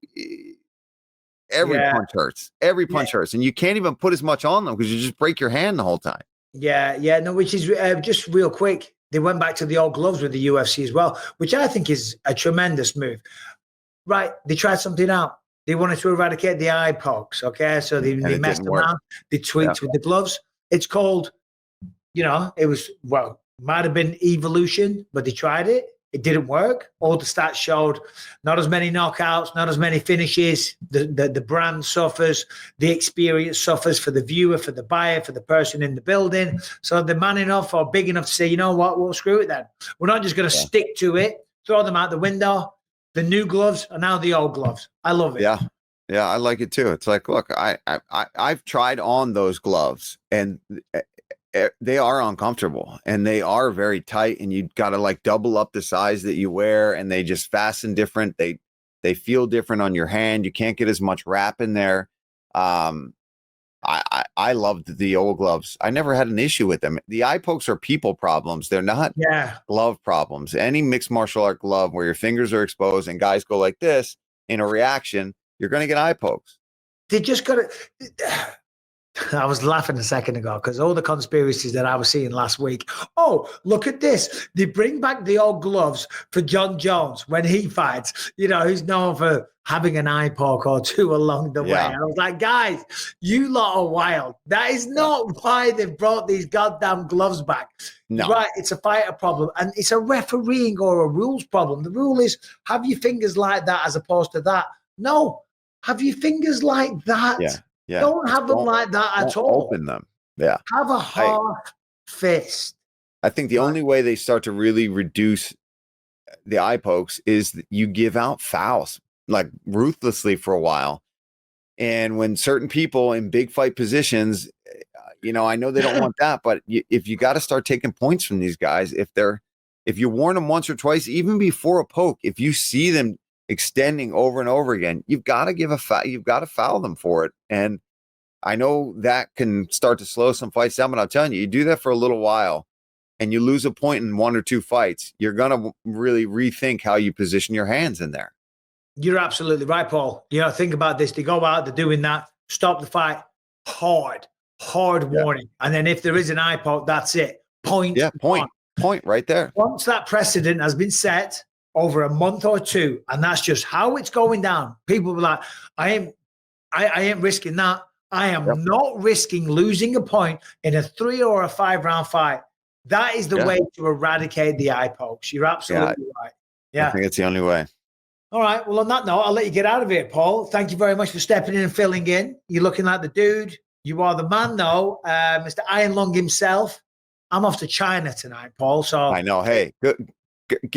every punch hurts. Every punch hurts, and you can't even put as much on them because you just break your hand the whole time. No, which is just real quick. They went back to the old gloves with the UFC as well, which I think is a tremendous move. Right, they tried something out. They wanted to eradicate the eye pokes, okay? So they messed around. They tweaked with the gloves. It's called, it was, might have been evolution, but they tried it. It didn't work. All the stats showed not as many knockouts, not as many finishes. The brand suffers. The experience suffers for the viewer, for the buyer, for the person in the building. So they're man enough or big enough to say, you know what, we'll screw it then. We're not just going to stick to it, throw them out the window. The new gloves are now the old gloves. I love it. Yeah. Yeah, I like it too. It's like, look, I've tried on those gloves and they are uncomfortable and they are very tight, and you got to like double up the size that you wear, and they just fasten different. They feel different on your hand. You can't get as much wrap in there. I loved the old gloves. I never had an issue with them. The eye pokes are people problems. They're not glove problems. Any mixed martial art glove where your fingers are exposed and guys go like this in a reaction, you're going to get eye pokes. They just got to. I was laughing a second ago because all the conspiracies that I was seeing last week. Oh, look at this. They bring back the old gloves for Jon Jones when he fights. He's known for having an eye poke or two along the way. I was like, guys, you lot are wild. That is not why they've brought these goddamn gloves back. No. Right, it's a fighter problem, and it's a refereeing or a rules problem. The rule is have your fingers like that as opposed to that. No, have your fingers like that. Yeah. Don't have them like that at all. Open them. Yeah. Have a half fist. I think the only way they start to really reduce the eye pokes is that you give out fouls like ruthlessly for a while. And when certain people in big fight positions, I know they don't want that, but if you got to start taking points from these guys, if you warn them once or twice, even before a poke, if you see them extending over and over again, you've got to you've got to foul them for it. And I know that can start to slow some fights down, but I'm telling you, you do that for a little while and you lose a point in one or two fights, you're going to really rethink how you position your hands in there. You're absolutely right, Paul. Think about this. They go out, they're doing that, stop the fight, hard warning. And then if there is an eye poke, that's it. Point right there. Once that precedent has been set over a month or two, and that's just how it's going down. People will be like, I ain't risking that. I am not risking losing a point in a 3 or a 5 round fight. That is the way to eradicate the eye pokes. You're absolutely right. Yeah. I think it's the only way. All right. Well, on that note, I'll let you get out of here, Paul. Thank you very much for stepping in and filling in. You're looking like the dude. You are the man, though, Mr. Iron Lung himself. I'm off to China tonight, Paul. So I know. Hey, good.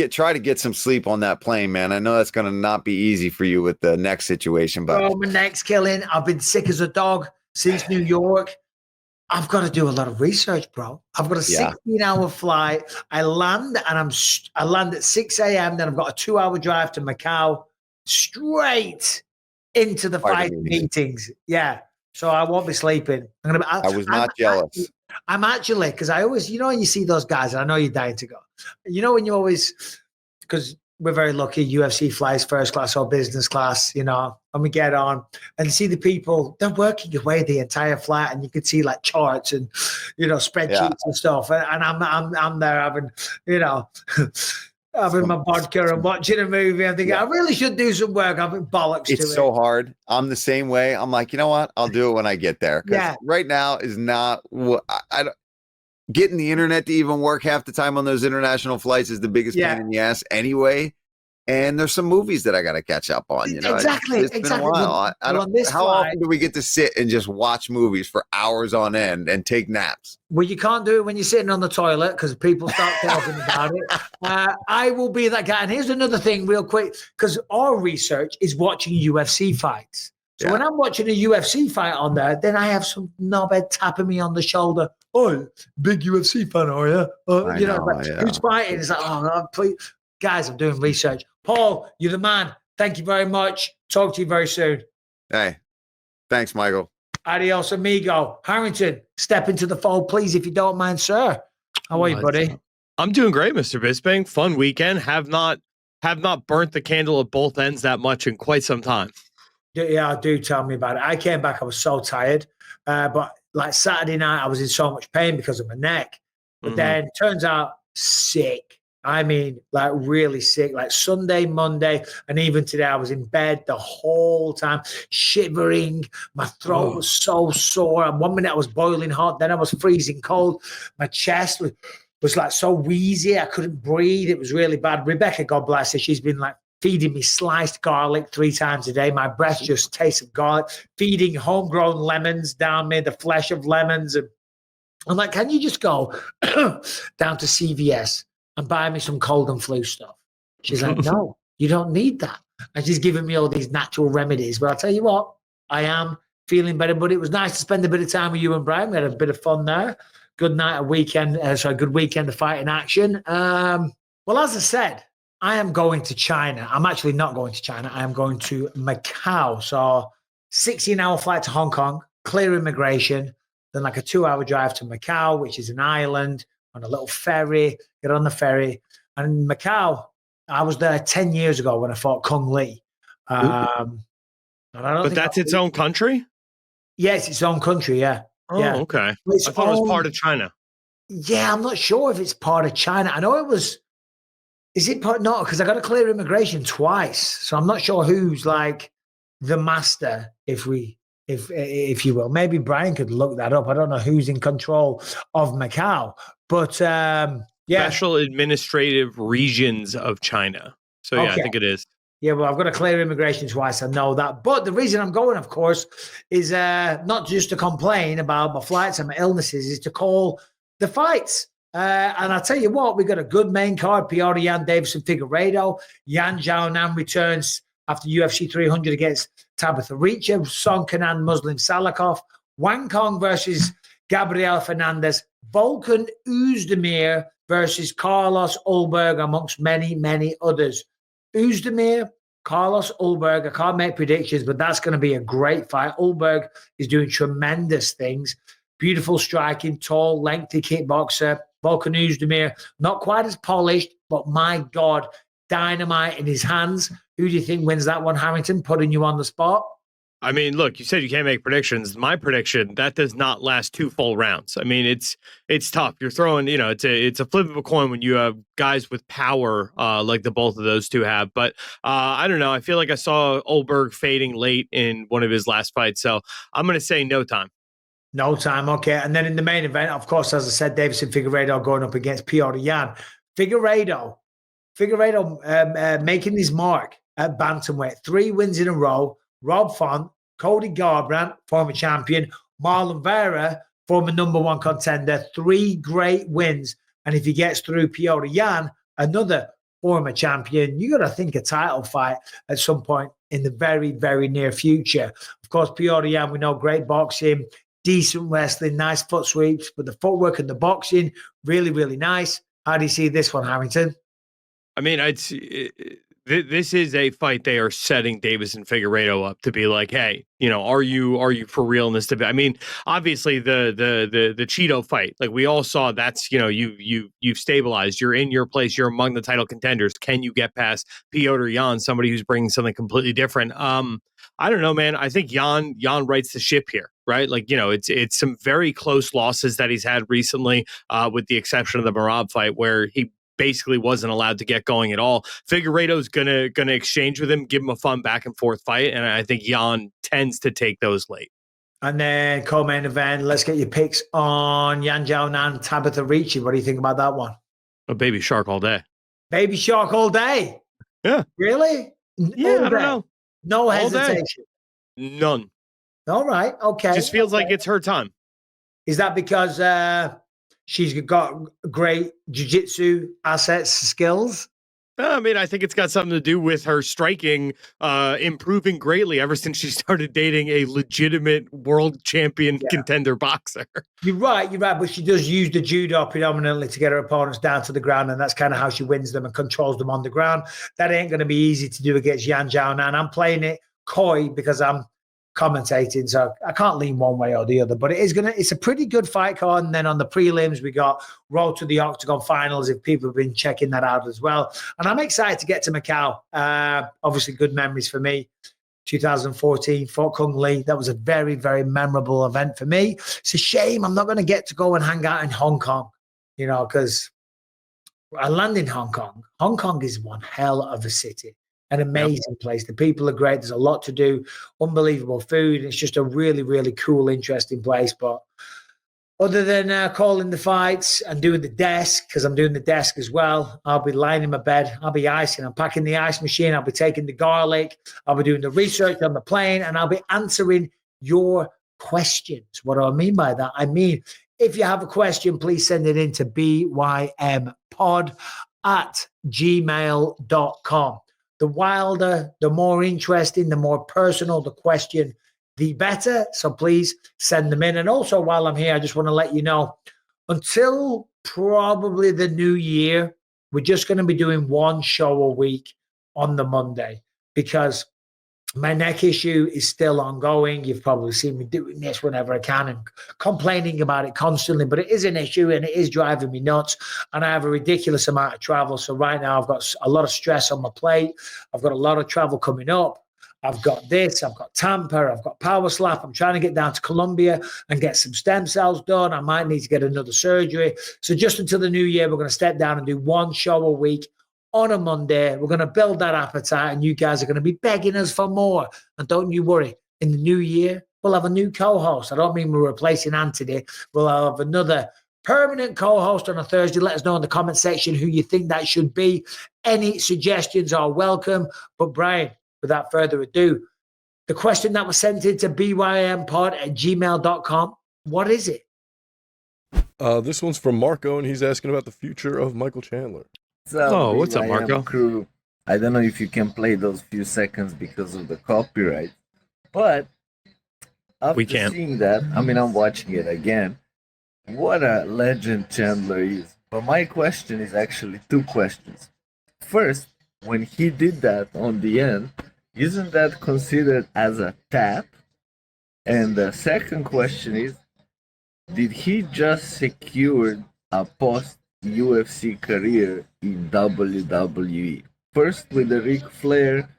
Try to get some sleep on that plane, man. I know that's going to not be easy for you with the neck situation, but my neck's killing. I've been sick as a dog since New York. I've got to do a lot of research, bro. I've got a 16-hour flight. I land at 6 a.m. Then I've got a 2-hour drive to Macau, straight into the fight meetings. Yeah. So I won't be sleeping. I was not jealous. I'm actually, because I always, you see those guys, and I know you're dying to go. When you always, because we're very lucky, UFC flies first class or business class, and we get on and see the people, they're working away the entire flight, and you can see like charts and, spreadsheets and stuff. And I'm there having, having my vodka and watching a movie. I'm thinking, I really should do some work. I'm bollocks to it. It's so hard. I'm the same way. I'm like, you know what? I'll do it when I get there. Because right now is not what I don't. Getting the internet to even work half the time on those international flights is the biggest pain in the ass anyway. And there's some movies that I got to catch up on. Exactly. It's been a while. I don't. How often do we get to sit and just watch movies for hours on end and take naps? Well, you can't do it when you're sitting on the toilet because people start talking about it. I will be that guy. And here's another thing real quick, because our research is watching UFC fights. So when I'm watching a UFC fight on there, then I have some knobhead tapping me on the shoulder. Oh, big UFC fan, are you? Who's fighting? It's like, oh, please. Guys, I'm doing research. Paul, you're the man. Thank you very much. Talk to you very soon. Hey, thanks, Michael. Adios, amigo. Harrington, step into the fold, please, if you don't mind, sir. How are you, buddy? I'm doing great, Mr. Bisping. Fun weekend. Have not burnt the candle at both ends that much in quite some time. Yeah, do tell me about it. I came back, I was so tired. But like Saturday night, I was in so much pain because of my neck. But then turns out sick. I mean, like really sick, like Sunday, Monday, and even today I was in bed the whole time, shivering. My throat was so sore. And 1 minute I was boiling hot, then I was freezing cold. My chest was like so wheezy. I couldn't breathe. It was really bad. Rebecca, God bless her, she's been like feeding me sliced garlic 3 times a day. My breath just tastes of garlic, feeding homegrown lemons down me, the flesh of lemons. And I'm like, can you just go down to CVS and buy me some cold and flu stuff? She's like, no, you don't need that. And she's giving me all these natural remedies. But I'll tell you what, I am feeling better. But it was nice to spend a bit of time with you and Brian. We had a bit of fun there. Good night, good weekend of fight in action. Well, as I said, I am going to China. I'm actually not going to China. I am going to Macau. So 16-hour flight to Hong Kong, clear immigration, then like a 2-hour drive to Macau, which is an island, on a little ferry, get on the ferry. And in Macau, I was there 10 years ago when I fought Kung Lee. But that's its own country? Yes, its own country, yeah. Oh, yeah. okay. I thought it was part of China. Yeah, I'm not sure if it's part of China. I know it was. Is it part? No, because I got to clear immigration twice. So I'm not sure who's like the master, if you will. Maybe Brian could look that up. I don't know who's in control of Macau. But yeah. Special administrative regions of China. So yeah, okay. I think it is. Yeah, well, I've got to clear immigration twice. I know that. But the reason I'm going, of course, is not just to complain about my flights and my illnesses, is to call the fights. And I'll tell you what, we got a good main card. Piotr Jan Davison Figueiredo. Yan Xiaonan returns after UFC 300 against Tabitha Richa. Song Kenan Muslim Salikov. Wang Kong versus Gabriel Fernandez. Volkan Oezdemir versus Carlos Ulberg, amongst many, many others. Oezdemir, Carlos Ulberg, I can't make predictions, but that's going to be a great fight. Ulberg is doing tremendous things. Beautiful striking, tall, lengthy kickboxer. Volkan Oezdemir, not quite as polished, but my God, dynamite in his hands. Who do you think wins that one, Harrington? Putting you on the spot. I mean, look, you said you can't make predictions. My prediction, that does not last 2 full rounds. I mean, it's tough. You're throwing, it's a flip of a coin when you have guys with power like the both of those two have. But I don't know. I feel like I saw Ulberg fading late in one of his last fights. So I'm going to say no time. No time, okay. And then in the main event, of course, as I said, Davison Figueiredo going up against Piotr Jan. Figueiredo making his mark at bantamweight. 3 wins in a row. Rob Font, Cody Garbrandt, former champion, Marlon Vera, former #1 contender, 3 great wins. And if he gets through Piotr Jan, another former champion, you got to think a title fight at some point in the very, very near future. Of course, Piotr Jan, we know, great boxing, decent wrestling, nice foot sweeps, but the footwork and the boxing, really, really nice. How do you see this one, Harrington? I mean, this is a fight they are setting Davison Figueiredo up to be like, hey, are you for real in this debate? I mean, obviously the Cheeto fight, like we all saw, that's you've stabilized, you're in your place, you're among the title contenders. Can you get past Piotr Jan, somebody who's bringing something completely different? I don't know, man. I think Jan rights the ship here, right? Like, it's some very close losses that he's had recently, with the exception of the Marab fight where he basically wasn't allowed to get going at all. Figueiredo's gonna exchange with him, give him a fun back and forth fight, and I think Jan tends to take those late. And then co-main event, let's get your picks on Yan Xiaonan, Tabitha Ricci. What do you think about that one? A baby shark all day. Baby shark all day? Yeah. Really? Yeah, I don't know. No hesitation? None. All right, okay. Just feels like it's her time. Is that because she's got great jiu-jitsu assets, skills? I mean, I think it's got something to do with her striking improving greatly ever since she started dating a legitimate world champion contender boxer. You're right. But she does use the judo predominantly to get her opponents down to the ground, and that's kind of how she wins them and controls them on the ground. That ain't going to be easy to do against Yan Xiaonan. I'm playing it coy because I'm commentating, so I can't lean one way or the other, but it's a pretty good fight card. And then on the prelims, we got Road to the Octagon finals, if people have been checking that out as well. And I'm excited to get to Macau. Obviously good memories for me. 2014, fought Kung Lee. That was a very, very memorable event for me. It's a shame I'm not going to get to go and hang out in Hong Kong, because I land in Hong Kong. Hong Kong is one hell of a city, an amazing place. The people are great. There's a lot to do, unbelievable food. It's just a really, really cool, interesting place. But other than calling the fights and doing the desk, because I'm doing the desk as well, I'll be lying in my bed. I'll be icing. I'm packing the ice machine. I'll be taking the garlic. I'll be doing the research on the plane, and I'll be answering your questions. What do I mean by that? I mean, if you have a question, please send it in to bympod@gmail.com. The wilder, the more interesting, the more personal the question, the better. So please send them in. And also, while I'm here, I just want to let you know, until probably the new year, we're just going to be doing one show a week on the Monday, because my neck issue is still ongoing. You've probably seen me doing this whenever I can and complaining about it constantly, but it is an issue and it is driving me nuts. And I have a ridiculous amount of travel. So right now I've got a lot of stress on my plate. I've got a lot of travel coming up. I've got this, I've got Tampa, I've got Power Slap. I'm trying to get down to Colombia and get some stem cells done. I might need to get another surgery. So just until the new year, we're going to step down and do one show a week on a Monday. We're going to build that appetite, and you guys are going to be begging us for more. And don't you worry, in the new year, we'll have a new co-host. I don't mean we're replacing Anthony. We'll have another permanent co-host on a Thursday. Let us know in the comment section who you think that should be. Any suggestions are welcome. But Brian, without further ado, the question that was sent in to bympod@gmail.com, what is it? This one's from Marco, and he's asking about the future of Michael Chandler. What's up, Marco? Crew. I don't know if you can play those few seconds because of the copyright, but after seeing that, I mean, I'm watching it again. What a legend Chandler is. But my question is actually two questions. First, when he did that on the end, isn't that considered as a tap? And the second question is, did he just secure a post-UFC career in WWE? First with the Ric Flair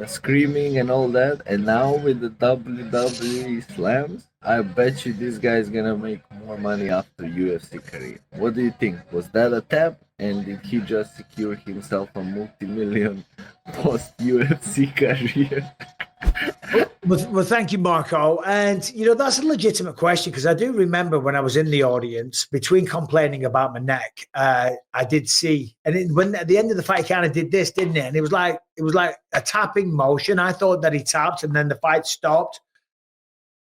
screaming and all that, and now with the WWE slams, I bet you this guy's gonna make more money after UFC career. What do you think? Was that a tap? And did he just secure himself a multi-million post-UFC career? Well, thank you, Marco. And, you know, that's a legitimate question, because I do remember when I was in the audience, between complaining about my neck, I did see, and when at the end of the fight, he kind of did this, didn't it? And it was like a tapping motion. I thought that he tapped and then the fight stopped.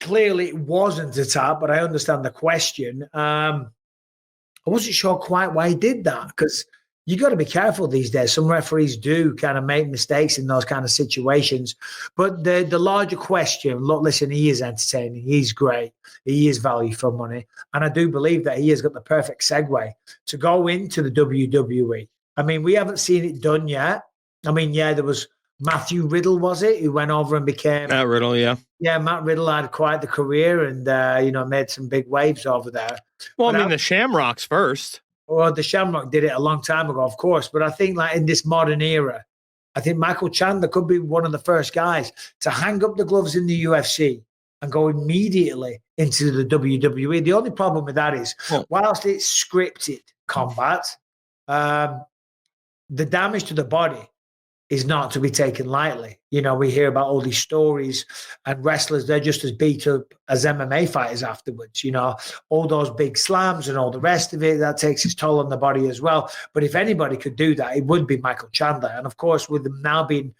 Clearly, it wasn't a tap, but I understand the question. I wasn't sure quite why he did that, because you got to be careful these days. Some referees do kind of make mistakes in those kind of situations. But the larger question, look, listen, he is entertaining. He's great. He is value for money. And I do believe that he has got the perfect segue to go into the WWE. I mean, we haven't seen it done yet. I mean, yeah, there was Matthew Riddle, was it, who went over and became... Matt Riddle, yeah. Yeah, Matt Riddle had quite the career and, made some big waves over there. Well, but I mean, the Shamrocks first. Well, the Shamrock did it a long time ago, of course. But I think, like, in this modern era, I think Michael Chandler could be one of the first guys to hang up the gloves in the UFC and go immediately into the WWE. The only problem with that is, whilst it's scripted combat, the damage to the body is not to be taken lightly. You know, we hear about all these stories, and wrestlers, they're just as beat up as MMA fighters afterwards. You know, all those big slams and all the rest of it, that takes its toll on the body as well. But if anybody could do that, it would be Michael Chandler. And of course, with them now being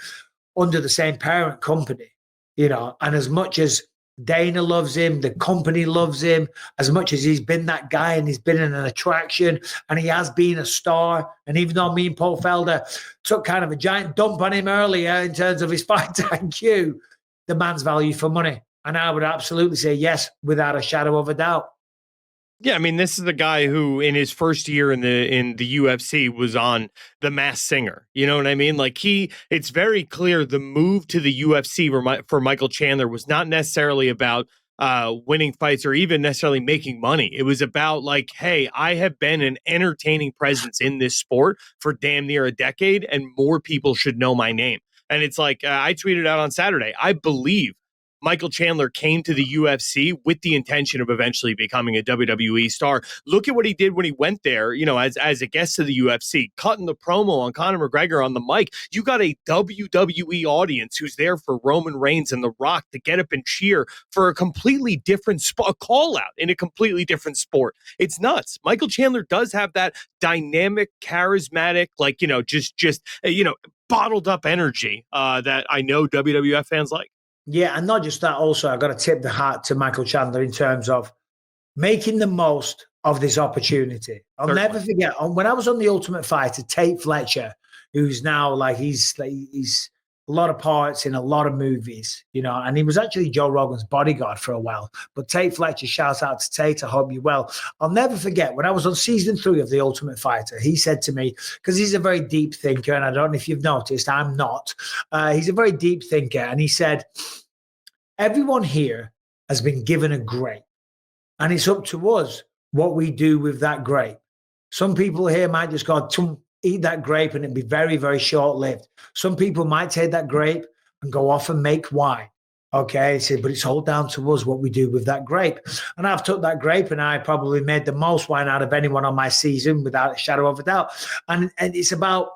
under the same parent company, you know, and as much as Dana loves him, the company loves him, as much as he's been that guy and he's been an attraction and he has been a star. And even though me and Paul Felder took kind of a giant dump on him earlier in terms of his fight IQ, the man's value for money. And I would absolutely say yes, without a shadow of a doubt. Yeah, I mean, this is the guy who, in his first year in the UFC, was on The Masked Singer. You know what I mean? Like, it's very clear the move to the UFC for Michael Chandler was not necessarily about winning fights or even necessarily making money. It was about, like, hey, I have been an entertaining presence in this sport for damn near a decade, and more people should know my name. And it's like, I tweeted out on Saturday, I believe Michael Chandler came to the UFC with the intention of eventually becoming a WWE star. Look at what he did when he went there, as a guest to the UFC, cutting the promo on Conor McGregor on the mic. You got a WWE audience who's there for Roman Reigns and The Rock to get up and cheer for a completely different a call out in a completely different sport. It's nuts. Michael Chandler does have that dynamic, charismatic, bottled up energy that I know WWF fans like. Yeah, and not just that, also, I've got to tip the hat to Michael Chandler in terms of making the most of this opportunity. I'll never forget, when I was on The Ultimate Fighter, Tate Fletcher, who's now he's a lot of parts in a lot of movies, and he was actually Joe Rogan's bodyguard for a while. But Tate Fletcher, shout out to Tate, I hope you're well. I'll never forget, when I was on season 3 of The Ultimate Fighter, he said to me, because he's a very deep thinker, and I don't know if you've noticed, I'm not. He's a very deep thinker, and he said, everyone here has been given a grape, and it's up to us what we do with that grape. Some people here might just go, eat that grape and it'd be very, very short-lived. Some people might take that grape and go off and make wine. Okay, so, but it's all down to us what we do with that grape. And I've took that grape and I probably made the most wine out of anyone on my season without a shadow of a doubt. And it's about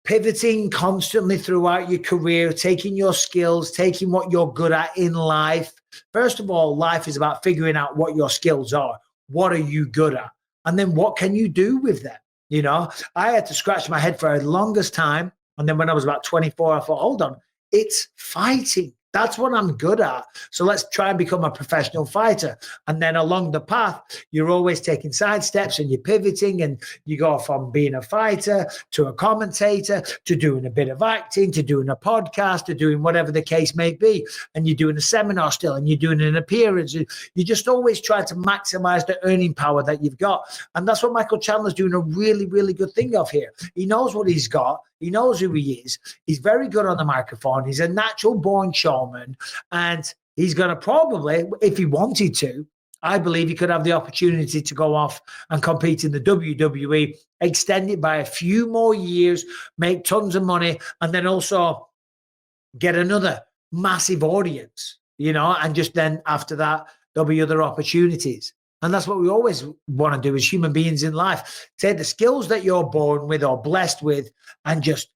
pivoting constantly throughout your career, taking your skills, taking what you're good at in life. First of all, life is about figuring out what your skills are. What are you good at? And then what can you do with them? I had to scratch my head for the longest time. And then when I was about 24, I thought, hold on, it's fighting. That's what I'm good at. So let's try and become a professional fighter. And then along the path, you're always taking side steps and you're pivoting and you go from being a fighter to a commentator to doing a bit of acting, to doing a podcast, to doing whatever the case may be. And you're doing a seminar still and you're doing an appearance. You just always try to maximize the earning power that you've got. And that's what Michael Chandler's doing a really, really good thing of here. He knows what he's got. He knows who he is. He's very good on the microphone. He's a natural born showman. And he's going to probably, if he wanted to, I believe he could have the opportunity to go off and compete in the WWE, extend it by a few more years, make tons of money, and then also get another massive audience, and just then after that, there'll be other opportunities. And that's what we always want to do as human beings in life. Take the skills that you're born with or blessed with and just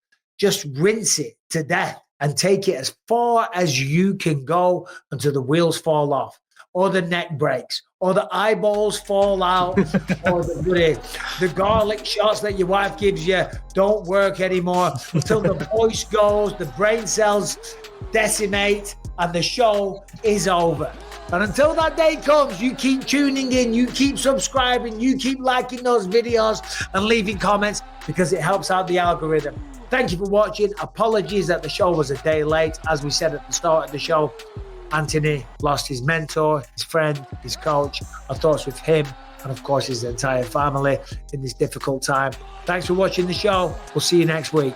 rinse it to death and take it as far as you can go until the wheels fall off or the neck breaks or the eyeballs fall out or the garlic shots that your wife gives you don't work anymore, until the voice goes, the brain cells decimate, and the show is over. And until that day comes, you keep tuning in, you keep subscribing, you keep liking those videos and leaving comments because it helps out the algorithm. Thank you for watching. Apologies that the show was a day late. As we said at the start of the show, Anthony lost his mentor, his friend, his coach. Our thoughts with him and, of course, his entire family in this difficult time. Thanks for watching the show. We'll see you next week.